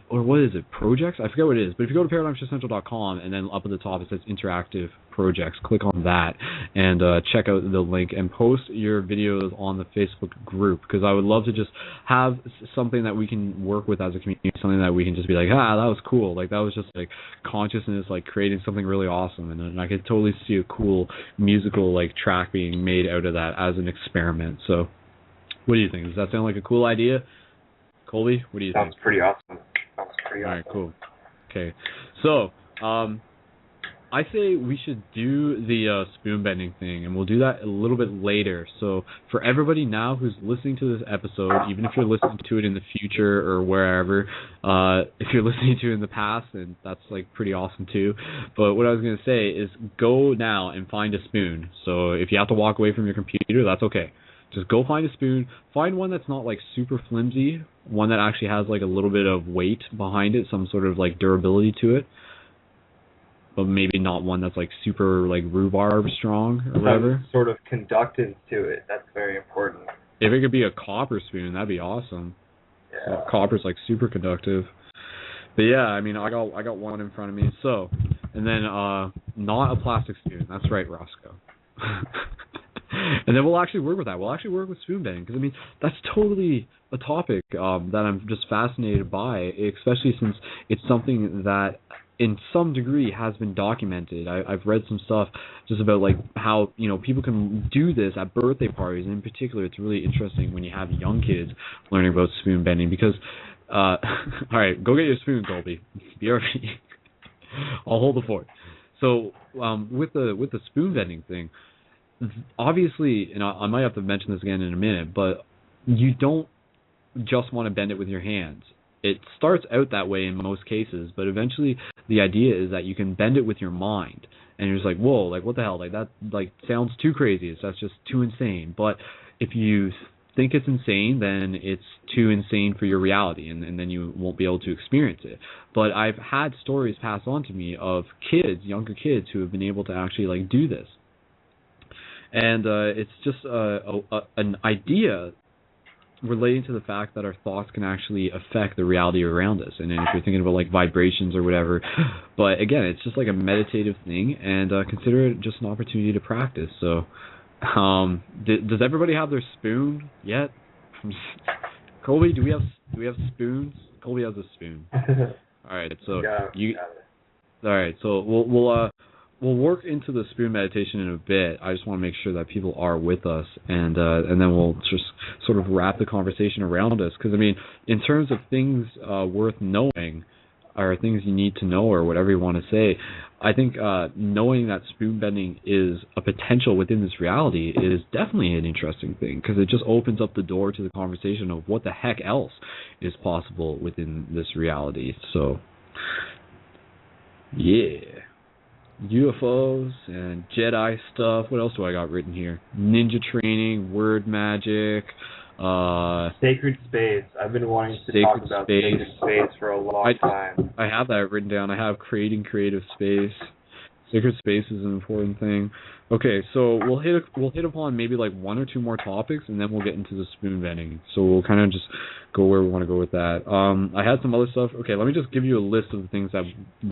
what is it, projects? I forget what it is, but if you go to ParadImesCentral.com and then up at the top it says interactive projects, click on that and check out the link and post your videos on the Facebook group, because I would love to just have something that we can work with as a community, something that we can just be like, that was cool, like that was just like consciousness, like creating something really awesome, and I could totally see a cool musical like track being made out of that as an experiment. So what do you think? Does that sound like a cool idea? Colby, what do you think? Sounds pretty awesome. All right, cool. Okay, so I say we should do the spoon bending thing, and we'll do that a little bit later. So for everybody now who's listening to this episode, even if you're listening to it in the future or wherever, if you're listening to it in the past, then that's like pretty awesome too. But what I was going to say is go now and find a spoon. So if you have to walk away from your computer, that's okay. Just go find a spoon. Find one that's not like super flimsy, one that actually has like a little bit of weight behind it, some sort of like durability to it. But maybe not one that's like super like rhubarb strong or whatever. Some sort of conductance to it. That's very important. If it could be a copper spoon, that'd be awesome. Yeah. So copper's like super conductive. But yeah, I mean, I got one in front of me. So, and then not a plastic spoon. That's right, Roscoe. And then we'll actually work with that. We'll actually work with spoon bending, because I mean that's totally a topic that I'm just fascinated by, especially since it's something that in some degree has been documented. I've read some stuff just about like how people can do this at birthday parties, and in particular it's really interesting when you have young kids learning about spoon bending, because all right, go get your spoon, Colby. Be ready. I'll hold the fort. So with the spoon bending thing, obviously, and I might have to mention this again in a minute, but you don't just want to bend it with your hands. It starts out that way in most cases, but eventually the idea is that you can bend it with your mind, and you're just like, whoa, like what the hell, like that like sounds too crazy, that's just too insane. But if you think it's insane, then it's too insane for your reality, and then you won't be able to experience it. But I've had stories passed on to me of kids, younger kids, who have been able to actually like do this. And it's just an idea relating to the fact that our thoughts can actually affect the reality around us. And then if you're thinking about like vibrations or whatever, but again, it's just like a meditative thing, and consider it just an opportunity to practice. So does everybody have their spoon yet? Colby, do we have spoons? Colby has a spoon. All right, so all right, so we'll work into the spoon meditation in a bit. I just want to make sure that people are with us, and then we'll just sort of wrap the conversation around us. Because I mean, in terms of things worth knowing, or things you need to know, or whatever you want to say, I think knowing that spoon bending is a potential within this reality is definitely an interesting thing, because it just opens up the door to the conversation of what the heck else is possible within this reality. So, yeah. UFOs and Jedi stuff. What else do I got written here? Ninja training, word magic, sacred space. I've been wanting to talk about sacred space for a long time. I have that written down. I have creating creative space. Sacred space is an important thing. Okay, so we'll hit upon maybe like one or two more topics, and then we'll get into the spoon bending. So we'll kind of just go where we want to go with that. I had some other stuff. Okay, let me just give you a list of the things that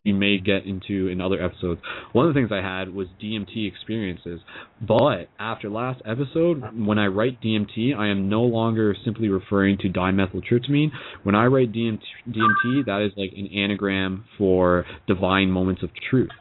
we may get into in other episodes. One of the things I had was DMT experiences, but after last episode, when I write DMT, I am no longer simply referring to dimethyltryptamine. When I write DMT, that is like an anagram for divine moments of truth.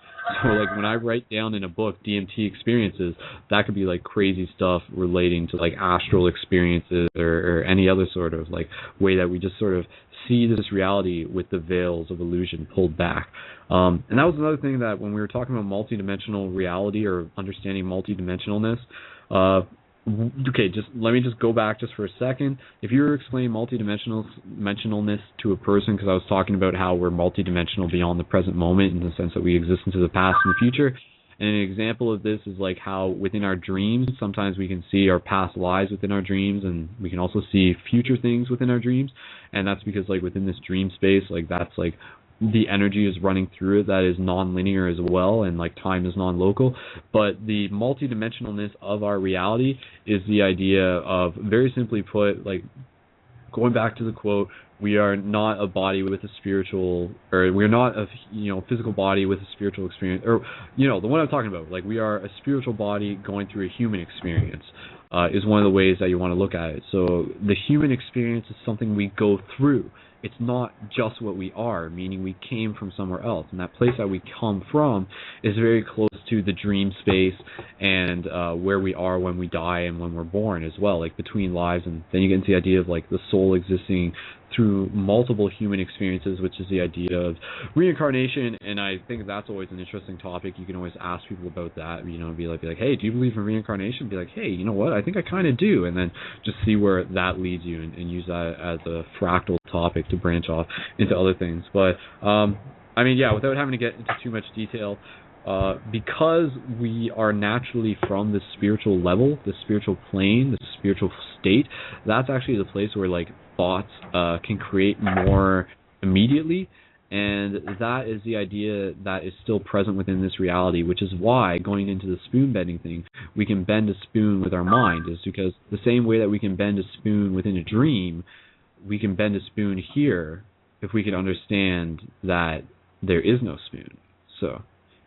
So, like, when I write down in a book DMT experiences, that could be, like, crazy stuff relating to, like, astral experiences or any other sort of, like, way that we just sort of see this reality with the veils of illusion pulled back. And that was another thing that when we were talking about multidimensional reality or understanding multidimensionalness, okay, just let me just go back just for a second. If you were explaining multidimensionalness to a person, because I was talking about how we're multidimensional beyond the present moment in the sense that we exist into the past and the future, and an example of this is like how within our dreams, sometimes we can see our past lives within our dreams, and we can also see future things within our dreams, and that's because like within this dream space, like that's like the energy is running through it that is non-linear as well, and like time is non-local. But the multidimensionalness of our reality is the idea of, very simply put, like going back to the quote, we are not a body with a spiritual, or we're not a physical body with a spiritual experience, or the one I'm talking about, like we are a spiritual body going through a human experience, is one of the ways that you want to look at it. So the human experience is something we go through. It's not just what we are, meaning we came from somewhere else. And that place that we come from is very close to the dream space and where we are when we die and when we're born as well, like between lives. And then you get into the idea of like the soul existing through multiple human experiences, which is the idea of reincarnation. And I think that's always an interesting topic. You can always ask people about that, be like, hey, do you believe in reincarnation? Be like, hey, you know what? I think I kind of do. And then just see where that leads you and use that as a fractal topic to branch off into other things. But without having to get into too much detail, because we are naturally from the spiritual level, the spiritual plane, the spiritual state, that's actually the place where like thoughts can create more immediately. And that is the idea that is still present within this reality, which is why, going into the spoon bending thing, we can bend a spoon with our mind, is because the same way that we can bend a spoon within a dream, we can bend a spoon here if we can understand that there is no spoon. So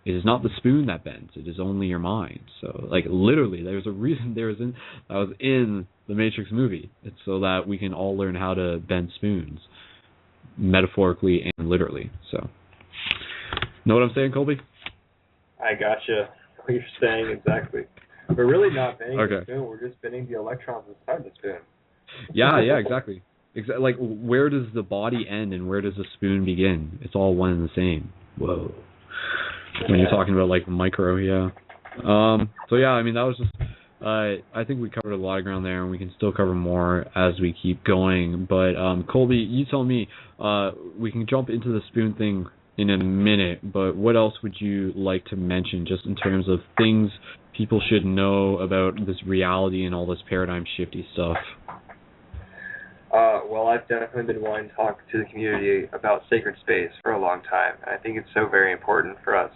it is not the spoon that bends, it is only your mind. So like literally there's a reason that was in the Matrix movie. It's so that we can all learn how to bend spoons, metaphorically and literally. So know what I'm saying, Colby? I gotcha. What you're saying exactly. We're really not bending the Okay. spoon, we're just bending the electrons inside the spoon. Yeah, exactly. Like, where does the body end and where does the spoon begin? It's all one and the same. Whoa. When you're talking about, like, micro, yeah. So, yeah, I mean, that was just, I think we covered a lot of ground there, and we can still cover more as we keep going. But, Colby, you tell me, we can jump into the spoon thing in a minute, but what else would you like to mention just in terms of things people should know about this reality and all this paradigm shifty stuff? Well, I've definitely been wanting to talk to the community about sacred space for a long time. And I think it's so very important for us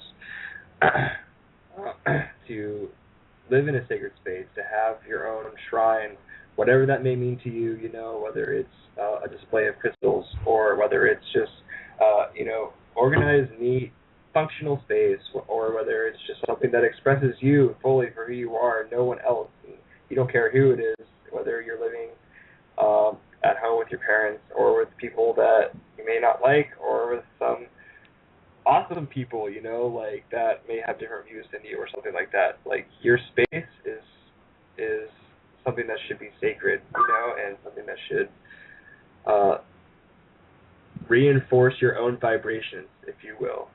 to live in a sacred space, to have your own shrine, whatever that may mean to you, whether it's a display of crystals or whether it's just, organized, neat, functional space, or whether it's just something that expresses you fully for who you are and no one else. And you don't care who it is, whether you're living at home with your parents or with people that you may not like, or with some awesome people, like that may have different views than you or something like that. Like your space is something that should be sacred, and something that should reinforce your own vibrations, if you will,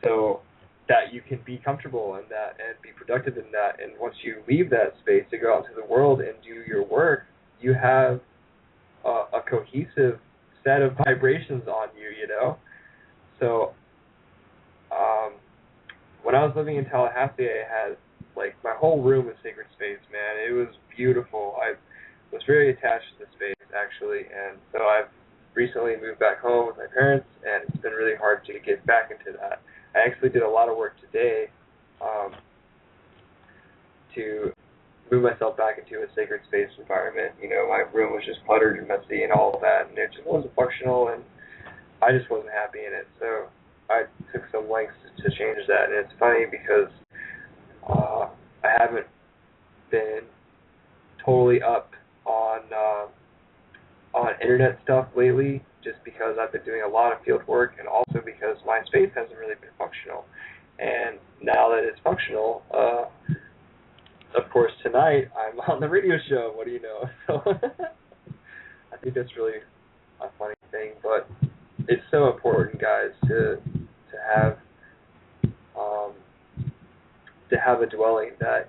so that you can be comfortable in that and be productive in that. And once you leave that space to go out into the world and do your work, you have a cohesive set of vibrations on you, So when I was living in Tallahassee, I had, like, my whole room was sacred space, man. It was beautiful. I was very attached to the space, actually, and so I've recently moved back home with my parents, and it's been really hard to get back into that. I actually did a lot of work today to move myself back into a sacred space environment. My room was just cluttered and messy and all of that, and it just wasn't functional, and I just wasn't happy in it. So I took some lengths to change that, and it's funny because I haven't been totally up on internet stuff lately, just because I've been doing a lot of field work, and also because my space hasn't really been functional. And now that it's functional, of course, tonight I'm on the radio show. What do you know? So I think that's really a funny thing, but it's so important, guys, to have a dwelling that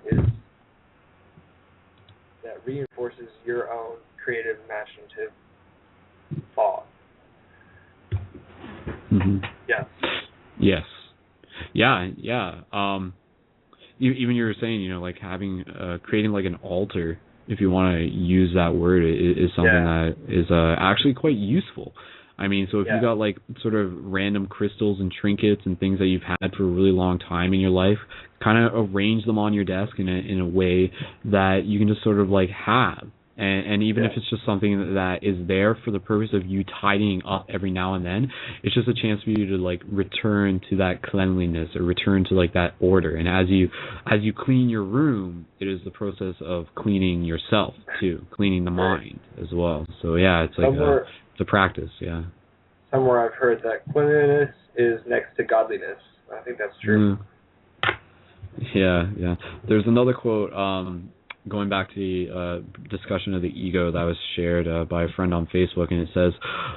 reinforces your own creative, imaginative thought. Mm-hmm. Yeah. Yes. Yeah. Even you were saying, like having creating like an altar, if you want to use that word, is something that is actually quite useful. I mean, so if you got like sort of random crystals and trinkets and things that you've had for a really long time in your life, kind of arrange them on your desk in a way that you can just sort of like have. And even if it's just something that is there for the purpose of you tidying up every now and then, it's just a chance for you to like return to that cleanliness or return to like that order. And as you clean your room, it is the process of cleaning yourself too, cleaning the mind as well. So yeah, it's like it's a practice. Yeah. Somewhere I've heard that cleanliness is next to godliness. I think that's true. Yeah. There's another quote. Going back to the discussion of the ego that was shared by a friend on Facebook, and it says,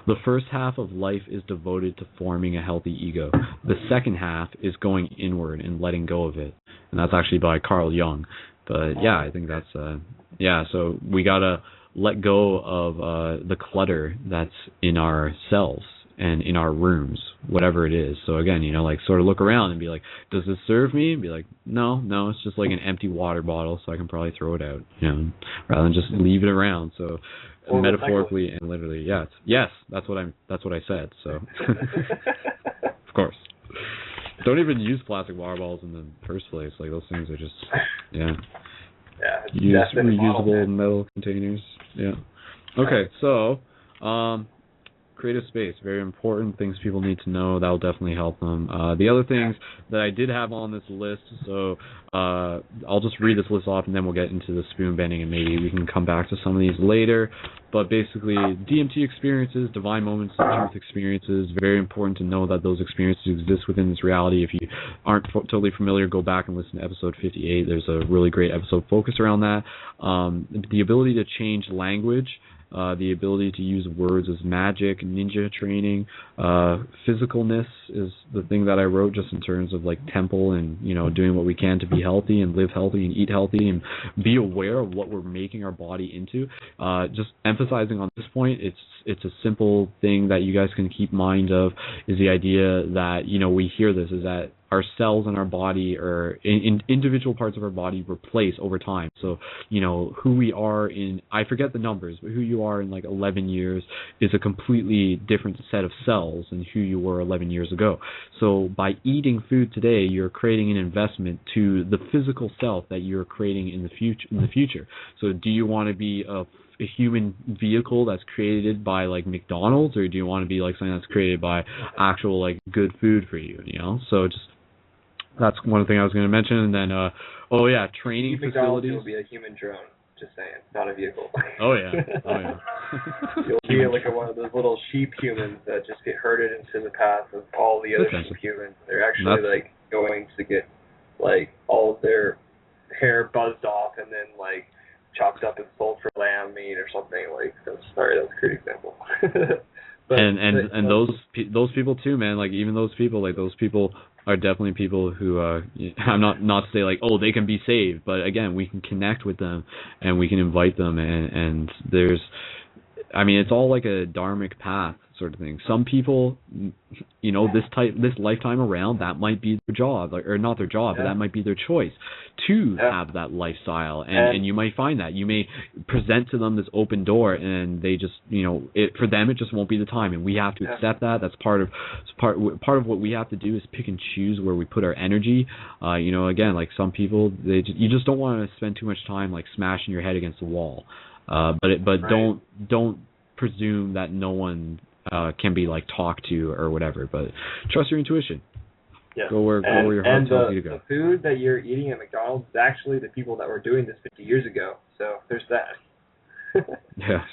the first half of life is devoted to forming a healthy ego. The second half is going inward and letting go of it. And that's actually by Carl Jung. But yeah, I think that's, so we got to let go of the clutter that's in our cells and in our rooms, whatever it is. So again, like sort of look around and be like, does this serve me? And be like, no, it's just like an empty water bottle, so I can probably throw it out, rather than just leave it around. So metaphorically and literally, yes, that's what I said. So of course, don't even use plastic water bottles in the first place. Like those things are just use reusable metal containers. Yeah. Okay, so creative space, very important things people need to know. That'll definitely help them. The other things that I did have on this list, so I'll just read this list off and then we'll get into the spoon bending and maybe we can come back to some of these later. But basically, DMT experiences, divine moments of truth experiences, very important to know that those experiences exist within this reality. If you aren't totally familiar, go back and listen to episode 58. There's a really great episode focused around that. The ability to change language, the ability to use words as magic, ninja training, physicalness is the thing that I wrote just in terms of like temple and, doing what we can to be healthy and live healthy and eat healthy and be aware of what we're making our body into. Just emphasizing on this point, it's a simple thing that you guys can keep mind of is the idea that, we hear this is that our cells in our body or in individual parts of our body replace over time. So, who we are I forget the numbers, but who you are in like 11 years is a completely different set of cells than who you were 11 years ago. So by eating food today, you're creating an investment to the physical self that you're creating in the future. So do you want to be a human vehicle that's created by like McDonald's, or do you want to be like something that's created by actual like good food for you, So just that's one thing I was going to mention. And then, training facilities. You'll be a human drone, just saying, not a vehicle. Oh, yeah. You'll be like one of those little sheep humans that just get herded into the path of all the other sheep humans. They're actually like going to get like all of their hair buzzed off and then like chopped up and sold for lamb meat or something. Like, sorry, that was a crude example. But, and those people too, man. Like even those people are definitely people who I'm not to say like, oh, they can be saved, but again, we can connect with them and we can invite them and there's, I mean, it's all like a dharmic path sort of thing. Some people, this lifetime around, that might be their job, or not their job, but that might be their choice to have that lifestyle. And you might find that you may present to them this open door, and they just, for them, it just won't be the time, and we have to accept that. That's part of what we have to do is pick and choose where we put our energy. Again, like some people, you just don't want to spend too much time like smashing your head against the wall. But don't presume that no one can be like talked to or whatever. But trust your intuition. Yeah. Go where your heart tells you to go. The food that you're eating at McDonald's is actually the people that were doing this 50 years ago. So there's that. Yeah.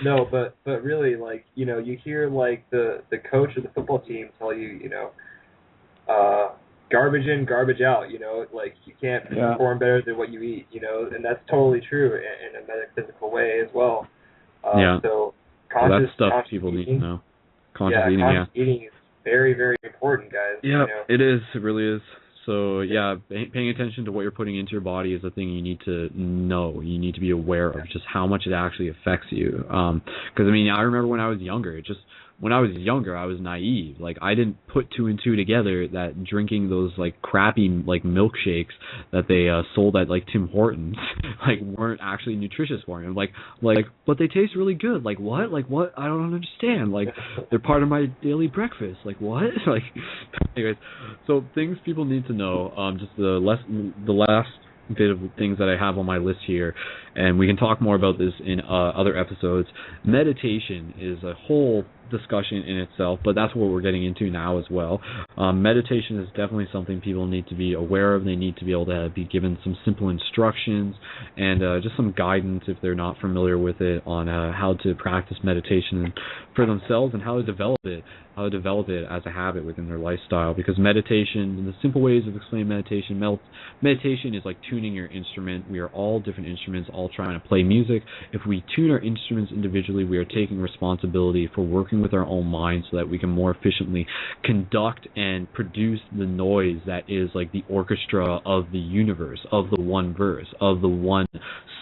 No, but really, like, you hear like the coach of the football team tell you, garbage in, garbage out, like you can't perform better than what you eat, and that's totally true in a metaphysical way as well. So So Conscious, that's stuff conscious people need eating. to know. Conscious eating, conscious eating is very, very important, guys. Yeah, You know? it is. It really is. So yeah, paying attention to what you're putting into your body is a thing you need to know. You need to be aware of just how much it actually affects you. Because I mean, I remember when I was younger. When I was younger, I was naive. Like I didn't put two and two together that drinking those like crappy like milkshakes that they sold at like Tim Hortons like weren't actually nutritious for me. I'm like, but they taste really good. Like what? Like what? I don't understand. Like they're part of my daily breakfast. Like what? Like anyways, so things people need to know. Just the last bit of things that I have on my list here, and we can talk more about this in other episodes. Meditation is a whole discussion in itself, but that's what we're getting into now as well. Meditation is definitely something people need to be aware of. They need to be able to be given some simple instructions and just some guidance if they're not familiar with it on how to practice meditation for themselves and how to develop it as a habit within their lifestyle. Because meditation, the simple ways of explaining meditation, meditation is like tuning your instrument. We are all different instruments, all trying to play music. If we tune our instruments individually, we are taking responsibility for working with our own minds so that we can more efficiently conduct and produce the noise that is like the orchestra of the universe, of the one verse, of the one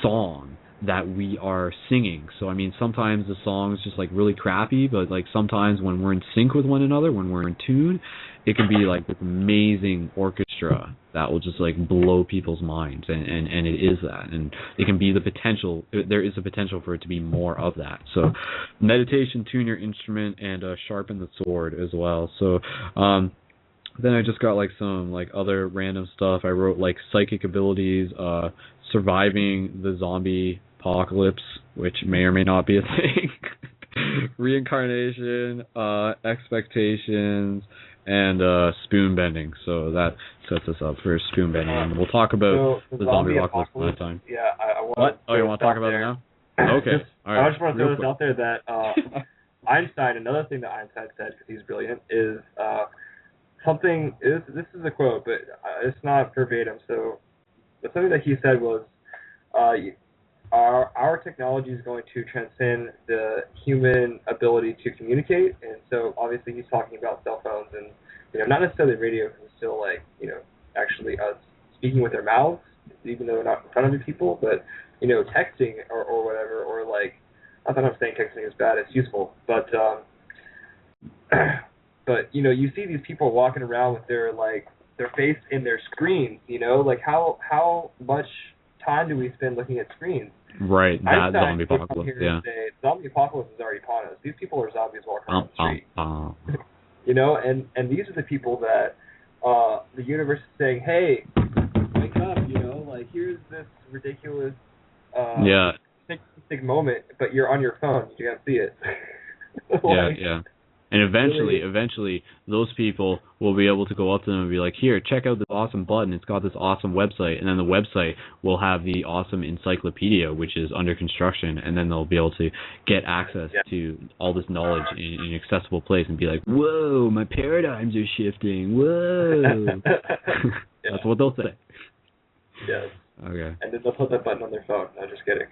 song that we are singing. So I mean, sometimes the song's just like really crappy, but like sometimes when we're in sync with one another, when we're in tune, it can be like this amazing orchestra that will just like blow people's minds, and it is that, and it can be the potential. There is a potential for it to be more of that. So meditation, tune your instrument, and sharpen the sword as well. So then I just got like some like other random stuff. I wrote like psychic abilities, surviving the zombie apocalypse, which may or may not be a thing, reincarnation, expectations, and spoon bending. So that sets us up for spoon bending. And we'll talk about the zombie apocalypse another time. Yeah, I want. What? Oh, you want to talk about it now? Okay. All right. I just want to throw this out there that Einstein, another thing that Einstein said, because he's brilliant, is something. This is a quote, but it's not verbatim. But something that he said was, our technology is going to transcend the human ability to communicate, and so obviously he's talking about cell phones and not necessarily radio, because it's still like actually us speaking with our mouths, even though we're not in front of the people, but texting or whatever, or like, not that I'm saying texting is bad, it's useful, but you see these people walking around with their face in their screens, like how much time do we spend looking at screens? Right, that zombie apocalypse, yeah. Zombie apocalypse is already upon us. These people are zombies walking around the street. And these are the people that the universe is saying, hey, wake up, like here's this ridiculous sick moment, but you're on your phone, you can't see it. Yeah. And eventually, those people will be able to go up to them and be like, here, check out this awesome button. It's got this awesome website. And then the website will have the awesome encyclopedia, which is under construction. And then they'll be able to get access to all this knowledge in an accessible place and be like, whoa, my paradigms are shifting. Whoa. That's what they'll say. Yes. Okay. And then they'll put that button on their phone. No, just kidding.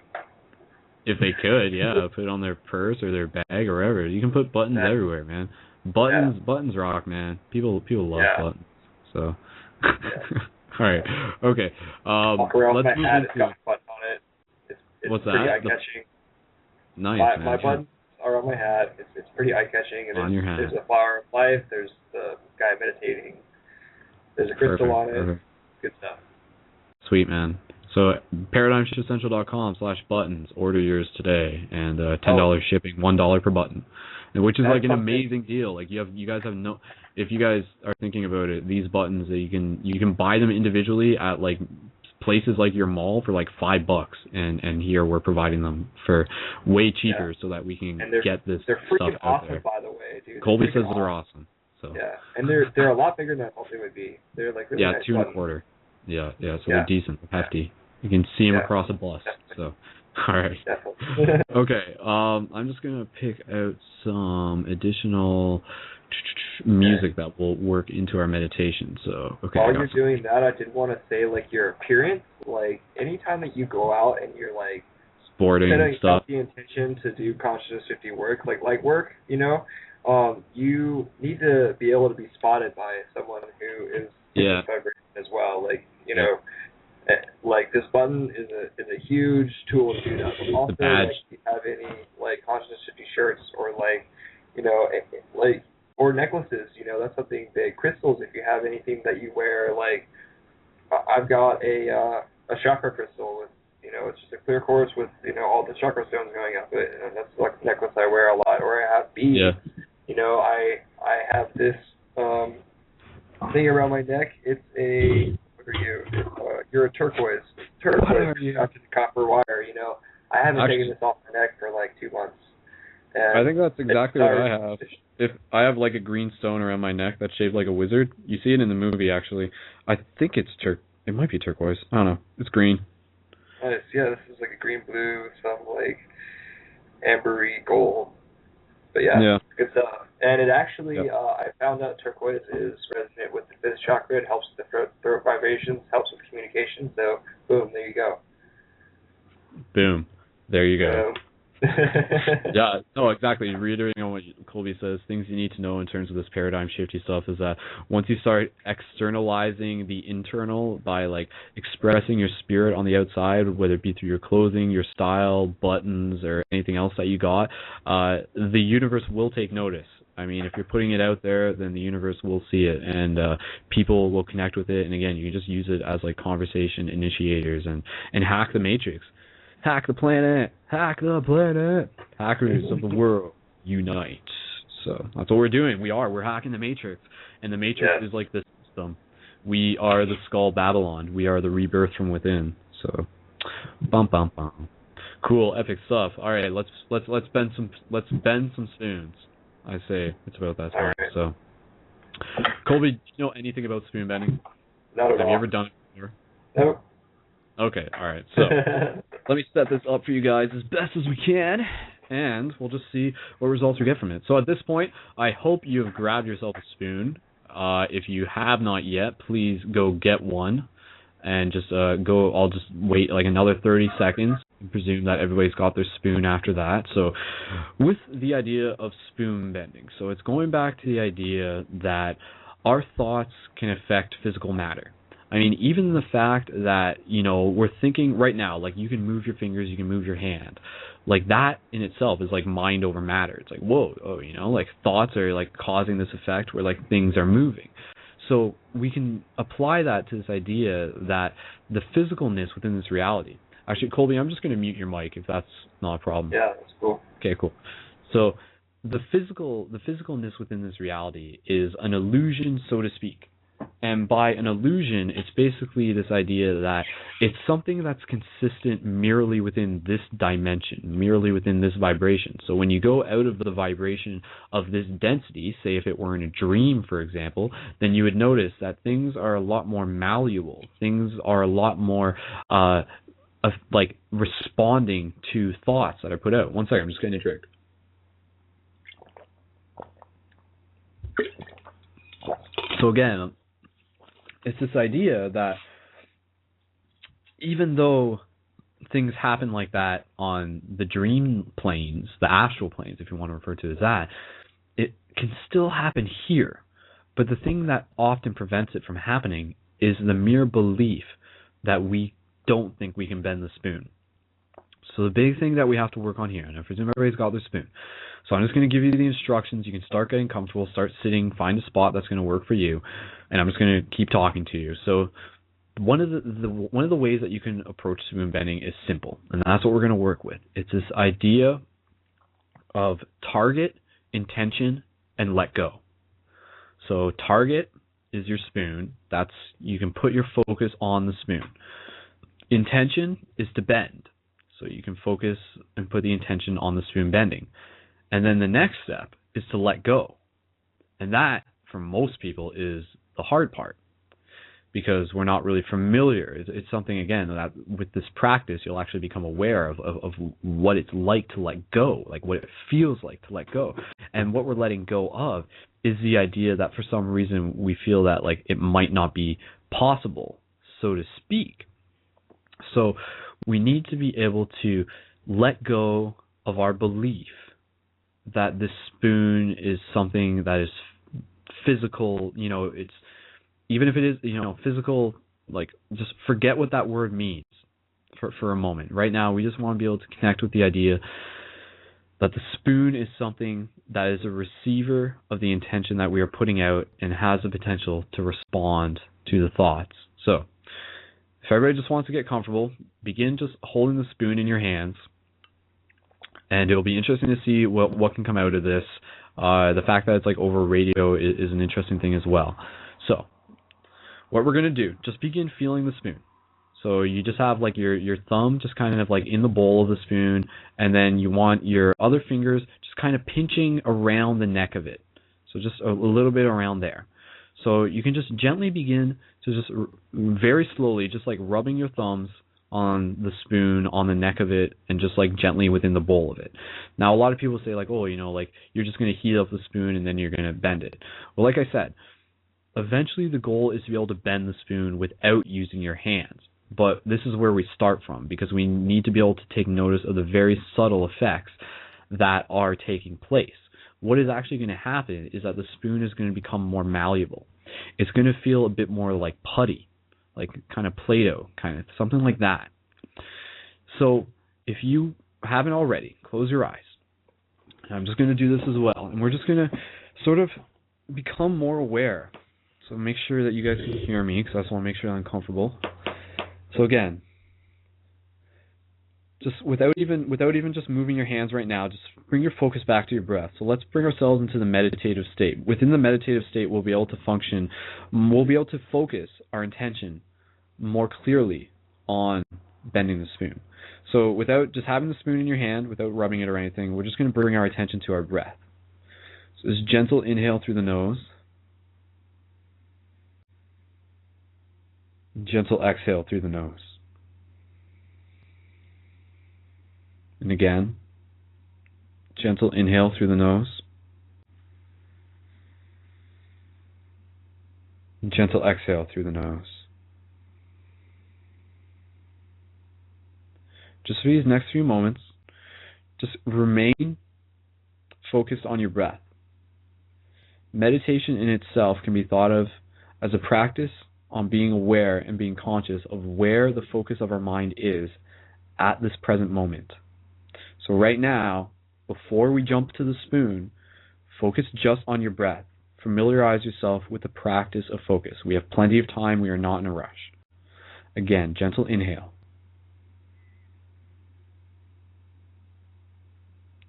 If they could, put it on their purse or their bag or wherever. You can put buttons everywhere, man. Buttons rock, man. People love buttons. So, all right, okay. Let's move into. It's got a button on it. It's what's pretty that? eye-catching. Nice, man. My buttons are on my hat. It's pretty eye-catching. And on your hat. There's a flower of life. There's the guy meditating. Crystal Perfect. on it. Good stuff. Sweet, man. So ParadigmShiftCentral.com/buttons. Order yours today, and $10 shipping, $1 per button, and which is like an amazing deal. Like you guys have no. If you guys are thinking about it, these buttons that you can buy them individually at like places like your mall for like $5, and here we're providing them for way cheaper so that we can get this they're stuff out awesome, there. By the way, dude. Colby says they're awesome. So yeah, and they're a lot bigger than I thought they would be. They're like really nice 2 buttons. 1/4. Yeah, so they're decent, hefty. You can see them across a bus. So, all right. Okay. I'm just gonna pick out some additional music that will work into our meditation. So, okay. While you're doing that, I did want to say, like, your appearance. Like, anytime that you go out and you're like boarding and setting stuff. up the intention to do consciousness shifting work, like light work, you need to be able to be spotted by someone who is in Yeah. this vibration as well. Like, Yeah. like this button is a huge tool to do that. But also, badge. like, if you have any like consciousness shifting shirts or like, like or necklaces, that's something big. Crystals, if you have anything that you wear, like I've got a chakra crystal with, it's just a clear quartz with, all the chakra stones going up it, and that's like a necklace I wear a lot. Or I have beads. Yeah. I have this thing around my neck. It's a, what are you? You're a turquoise after the copper wire. I haven't taken this off my neck for like 2 months. And I think that's exactly what I have. If I have like a green stone around my neck that's shaped like a wizard, you see it in the movie actually. I think it's it might be turquoise. I don't know. It's green. Nice. Yeah, this is like a green blue, some like ambery gold. But yeah, good stuff. And it actually, I found out turquoise is resonant with the fifth chakra. It helps with the throat vibrations, helps with communication. So, boom, there you go. Boom. There you go. Yeah, no, exactly. Reiterating on what Colby says, things you need to know in terms of this paradigm shifty stuff is that once you start externalizing the internal by like expressing your spirit on the outside, whether it be through your clothing, your style, buttons, or anything else that you got, the universe will take notice. I mean, if you're putting it out there, then the universe will see it, and people will connect with it. And again, you can just use it as like conversation initiators and hack the matrix. Hack the planet! Hack the planet! Hackers of the world, unite. So that's what we're doing. We're hacking the Matrix. And the Matrix is like the system. We are the Skull Babylon. We are the rebirth from within. So, bum bum bum. Cool, epic stuff. All right, let's bend some spoons. I say it's about that time. Right. So, Colby, do you know anything about spoon bending? Not at all. Have you ever done it before? Nope. Okay, all right. So let me set this up for you guys as best as we can, and we'll just see what results we get from it. So at this point, I hope you have grabbed yourself a spoon. If you have not yet, please go get one, and just go. I'll just wait like another 30 seconds. I presume that everybody's got their spoon after that. So with the idea of spoon bending, so it's going back to the idea that our thoughts can affect physical matter. I mean, even the fact that, we're thinking right now, like you can move your fingers, you can move your hand. Like that in itself is like mind over matter. It's like, whoa, like thoughts are like causing this effect where like things are moving. So we can apply that to this idea that the physicalness within this reality. Actually, Colby, I'm just going to mute your mic if that's not a problem. Yeah, that's cool. Okay, cool. So the physicalness within this reality is an illusion, so to speak. And by an illusion, it's basically this idea that it's something that's consistent merely within this dimension, merely within this vibration. So when you go out of the vibration of this density, say if it were in a dream, for example, then you would notice that things are a lot more malleable. Things are a lot more like responding to thoughts that are put out. One second, I'm just getting a drink. So again, it's this idea that even though things happen like that on the dream planes, the astral planes, if you want to refer to it as that, it can still happen here. But the thing that often prevents it from happening is the mere belief that we don't think we can bend the spoon. So the big thing that we have to work on here, and I presume everybody's got their spoon. So I'm just going to give you the instructions. You can start getting comfortable, start sitting, find a spot that's going to work for you, and I'm just going to keep talking to you. So one of the ways that you can approach spoon bending is simple, and that's what we're going to work with. It's this idea of target, intention, and let go. So target is your spoon. That's, you can put your focus on the spoon. Intention is to bend. So you can focus and put the intention on the spoon bending. And then the next step is to let go. And that, for most people, is the hard part, because we're not really familiar. It's something, again, that with this practice, you'll actually become aware of what it's like to let go, like what it feels like to let go. And what we're letting go of is the idea that for some reason we feel that like it might not be possible, so to speak. So we need to be able to let go of our belief that this spoon is something that is physical. It's, even if it is, physical, like, just forget what that word means for a moment. Right now, we just want to be able to connect with the idea that the spoon is something that is a receiver of the intention that we are putting out and has the potential to respond to the thoughts. So, if everybody just wants to get comfortable, begin just holding the spoon in your hands, and it'll be interesting to see what can come out of this. The fact that it's like over radio is an interesting thing as well. So, what we're going to do, just begin feeling the spoon. So you just have like your thumb just kind of like in the bowl of the spoon, and then you want your other fingers just kind of pinching around the neck of it. So just a little bit around there. So you can just gently begin to just very slowly, just like rubbing your thumbs on the spoon, on the neck of it, and just like gently within the bowl of it. Now a lot of people say like, oh, like you're just going to heat up the spoon and then you're going to bend it. Well, like I said, eventually the goal is to be able to bend the spoon without using your hands. But this is where we start from, because we need to be able to take notice of the very subtle effects that are taking place. What is actually going to happen is that the spoon is going to become more malleable. It's going to feel a bit more like putty, like kind of Play-Doh, kind of something like that. So if you haven't already, close your eyes. I'm just going to do this as well, and we're just going to sort of become more aware. So make sure that you guys can hear me, because I just want to make sure I'm comfortable. So again, just without even just moving your hands right now, just bring your focus back to your breath. So let's bring ourselves into the meditative state. Within the meditative state, we'll be able to function, we'll be able to focus our intention more clearly on bending the spoon. So without just having the spoon in your hand, without rubbing it or anything, we're just going to bring our attention to our breath. So this gentle inhale through the nose. Gentle exhale through the nose. And again, gentle inhale through the nose. And gentle exhale through the nose. Just for these next few moments, just remain focused on your breath. Meditation in itself can be thought of as a practice on being aware and being conscious of where the focus of our mind is at this present moment. So right now, before we jump to the spoon, focus just on your breath. Familiarize yourself with the practice of focus. We have plenty of time. We are not in a rush. Again, gentle inhale.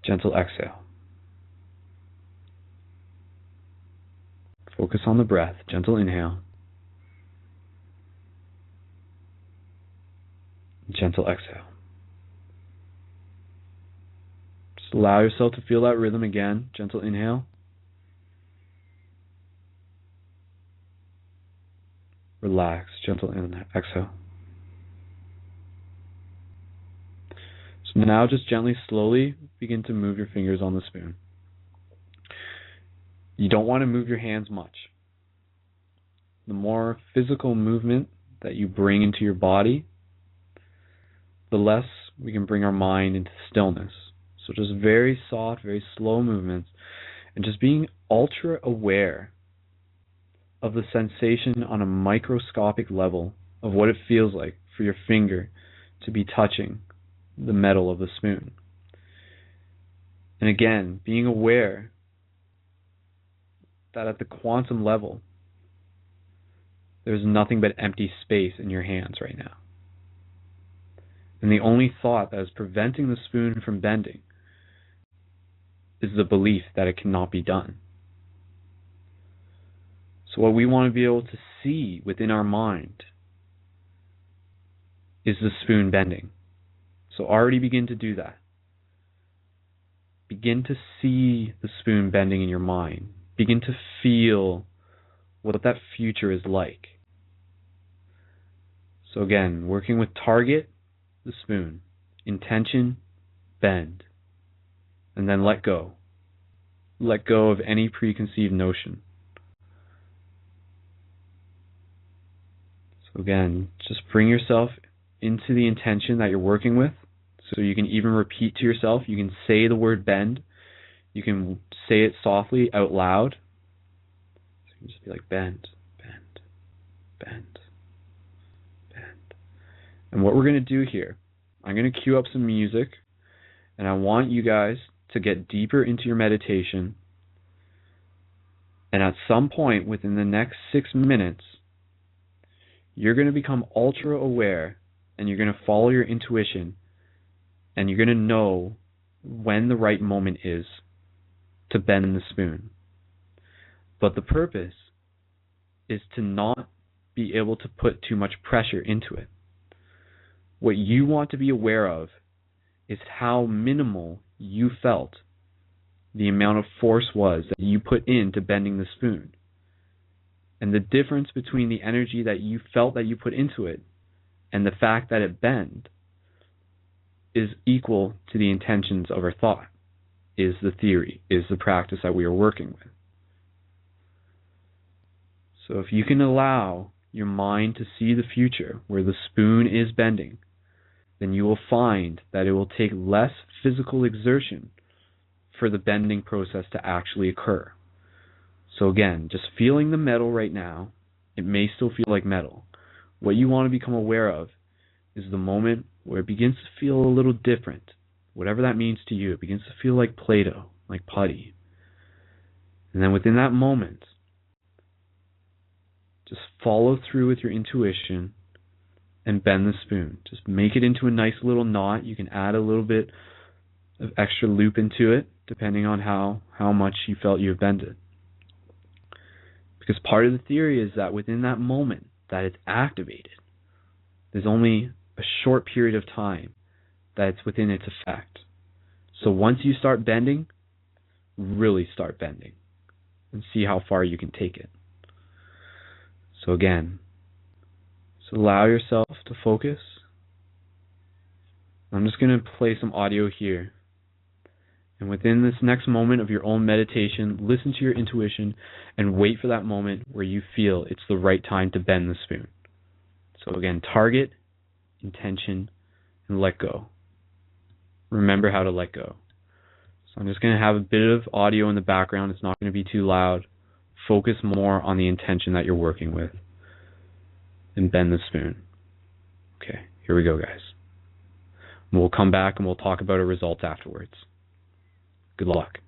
Gentle exhale. Focus on the breath. Gentle inhale. Gentle exhale. Just allow yourself to feel that rhythm again. Gentle inhale. Relax. Gentle exhale. So now just gently, slowly begin to move your fingers on the spoon. You don't want to move your hands much. The more physical movement that you bring into your body, the less we can bring our mind into stillness. So just very soft, very slow movements, and just being ultra aware of the sensation on a microscopic level of what it feels like for your finger to be touching the metal of the spoon. And again, being aware that at the quantum level, there's nothing but empty space in your hands right now. And the only thought that is preventing the spoon from bending is the belief that it cannot be done. So what we want to be able to see within our mind is the spoon bending. So already begin to do that. Begin to see the spoon bending in your mind. Begin to feel what that future is like. So again, working with target, the spoon, intention, bend, and then let go. Let go of any preconceived notion. So again, just bring yourself into the intention that you're working with. So you can even repeat to yourself. You can say the word bend. You can say it softly out loud. So you can just be like bend, bend, bend, bend. And what we're going to do here, I'm going to cue up some music, and I want you guys to get deeper into your meditation. And at some point within the next 6 minutes, you're going to become ultra aware, and you're going to follow your intuition, and you're going to know when the right moment is to bend the spoon. But the purpose is to not be able to put too much pressure into it. What you want to be aware of is how minimal you felt the amount of force was that you put into bending the spoon. And the difference between the energy that you felt that you put into it and the fact that it bent is equal to the intentions of our thought, is the theory, is the practice that we are working with. So if you can allow your mind to see the future where the spoon is bending, then you will find that it will take less physical exertion for the bending process to actually occur. So again, just feeling the metal right now, it may still feel like metal. What you want to become aware of is the moment where it begins to feel a little different. Whatever that means to you, it begins to feel like Play-Doh, like putty. And then within that moment, just follow through with your intuition and bend the spoon. Just make it into a nice little knot. You can add a little bit of extra loop into it, depending on how much you felt you have bended. Because part of the theory is that within that moment that it's activated, there's only a short period of time that it's within its effect. So once you start bending, really start bending and see how far you can take it. So again, just allow yourself to focus. I'm just going to play some audio here. And within this next moment of your own meditation, listen to your intuition and wait for that moment where you feel it's the right time to bend the spoon. So again, target, intention, and let go. Remember how to let go. So I'm just going to have a bit of audio in the background. It's not going to be too loud. Focus more on the intention that you're working with. And bend the spoon. Okay, here we go, guys. And we'll come back and we'll talk about our results afterwards. Good luck.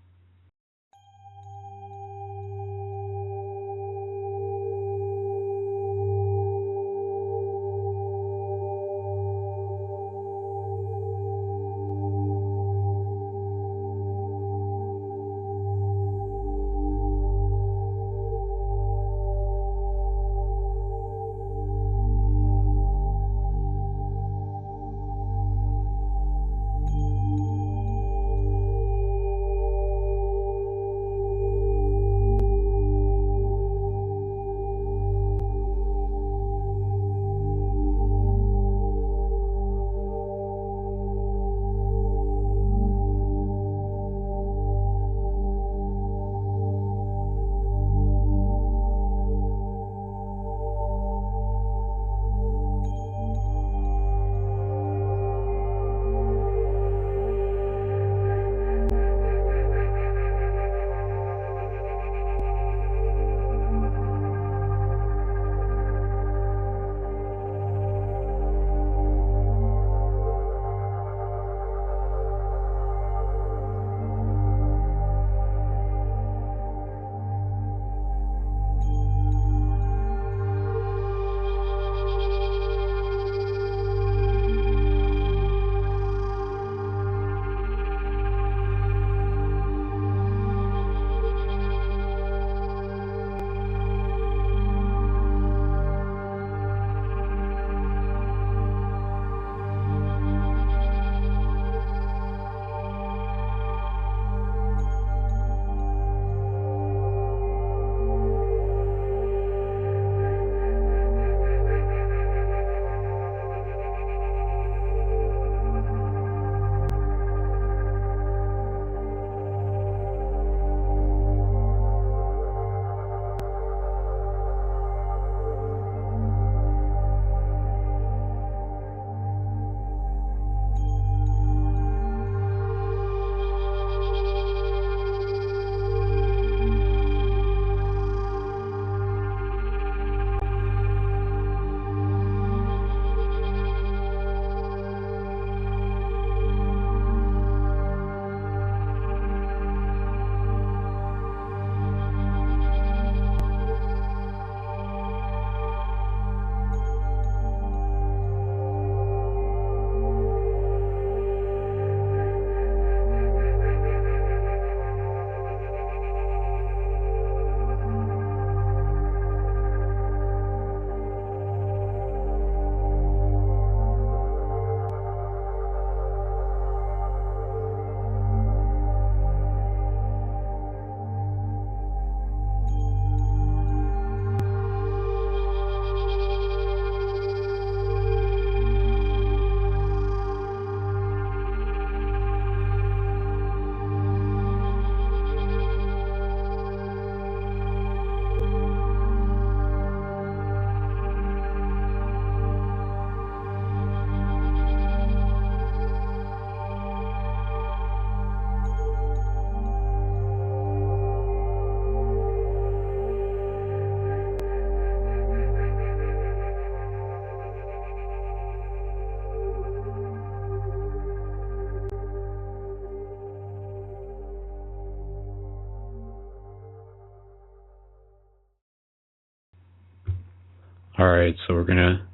All right, so we're gonna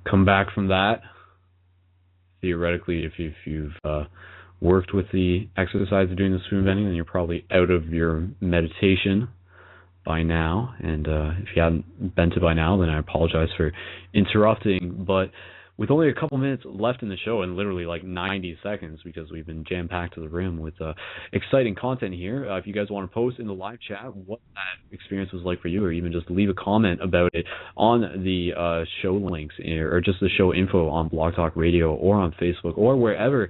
come back from that. Theoretically, if you've worked with the exercise of doing the spoon bending, then you're probably out of your meditation by now. And if you haven't bent it by now, then I apologize for interrupting. But with only a couple minutes left in the show, and literally like 90 seconds, because we've been jam-packed to the rim with exciting content here. If you guys want to post in the live chat what that experience was like for you, or even just leave a comment about it on the show links, or just the show info on Blog Talk Radio or on Facebook or wherever.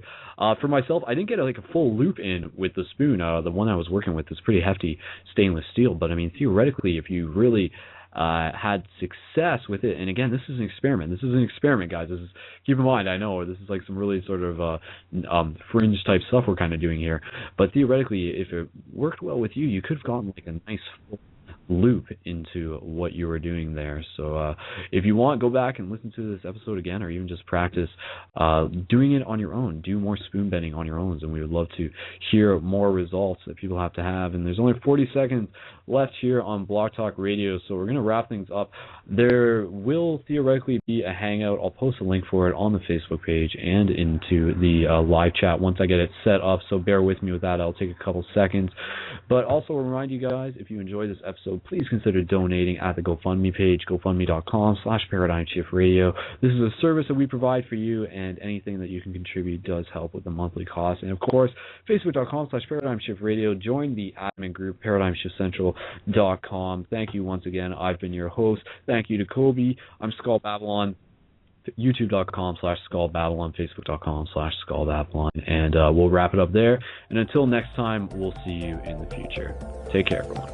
For myself, I didn't get like a full loop in with the spoon. The one I was working with is pretty hefty stainless steel, but I mean, theoretically, if you really had success with it, and again, this is an experiment. This is an experiment, guys. This is, keep in mind, I know this is like some really sort of fringe type stuff we're kind of doing here, but theoretically, if it worked well with you, you could have gotten like a nice full loop into what you were doing there. So if you want, go back and listen to this episode again, or even just practice doing it on your own. Do more spoon bending on your own, and we would love to hear more results that people have to have. And there's only 40 seconds left here on Blog Talk Radio, so we're going to wrap things up. There will theoretically be a Hangout. I'll post a link for it on the Facebook page and into the live chat once I get it set up, so bear with me with that. I'll take a couple seconds. But also remind you guys, if you enjoyed this episode, please consider donating at the GoFundMe page, gofundme.com/ParadigmShiftRadio. This is a service that we provide for you, and anything that you can contribute does help with the monthly cost. And of course, Facebook.com/ParadigmShiftRadio. Join the admin group, ParadigmShiftCentral.com. Thank you once again. I've been your host. Thank you to Colby. I'm Skull Babylon. YouTube.com/SkullBabylon, Facebook.com/SkullBabylon, and we'll wrap it up there. And until next time, we'll see you in the future. Take care, everyone.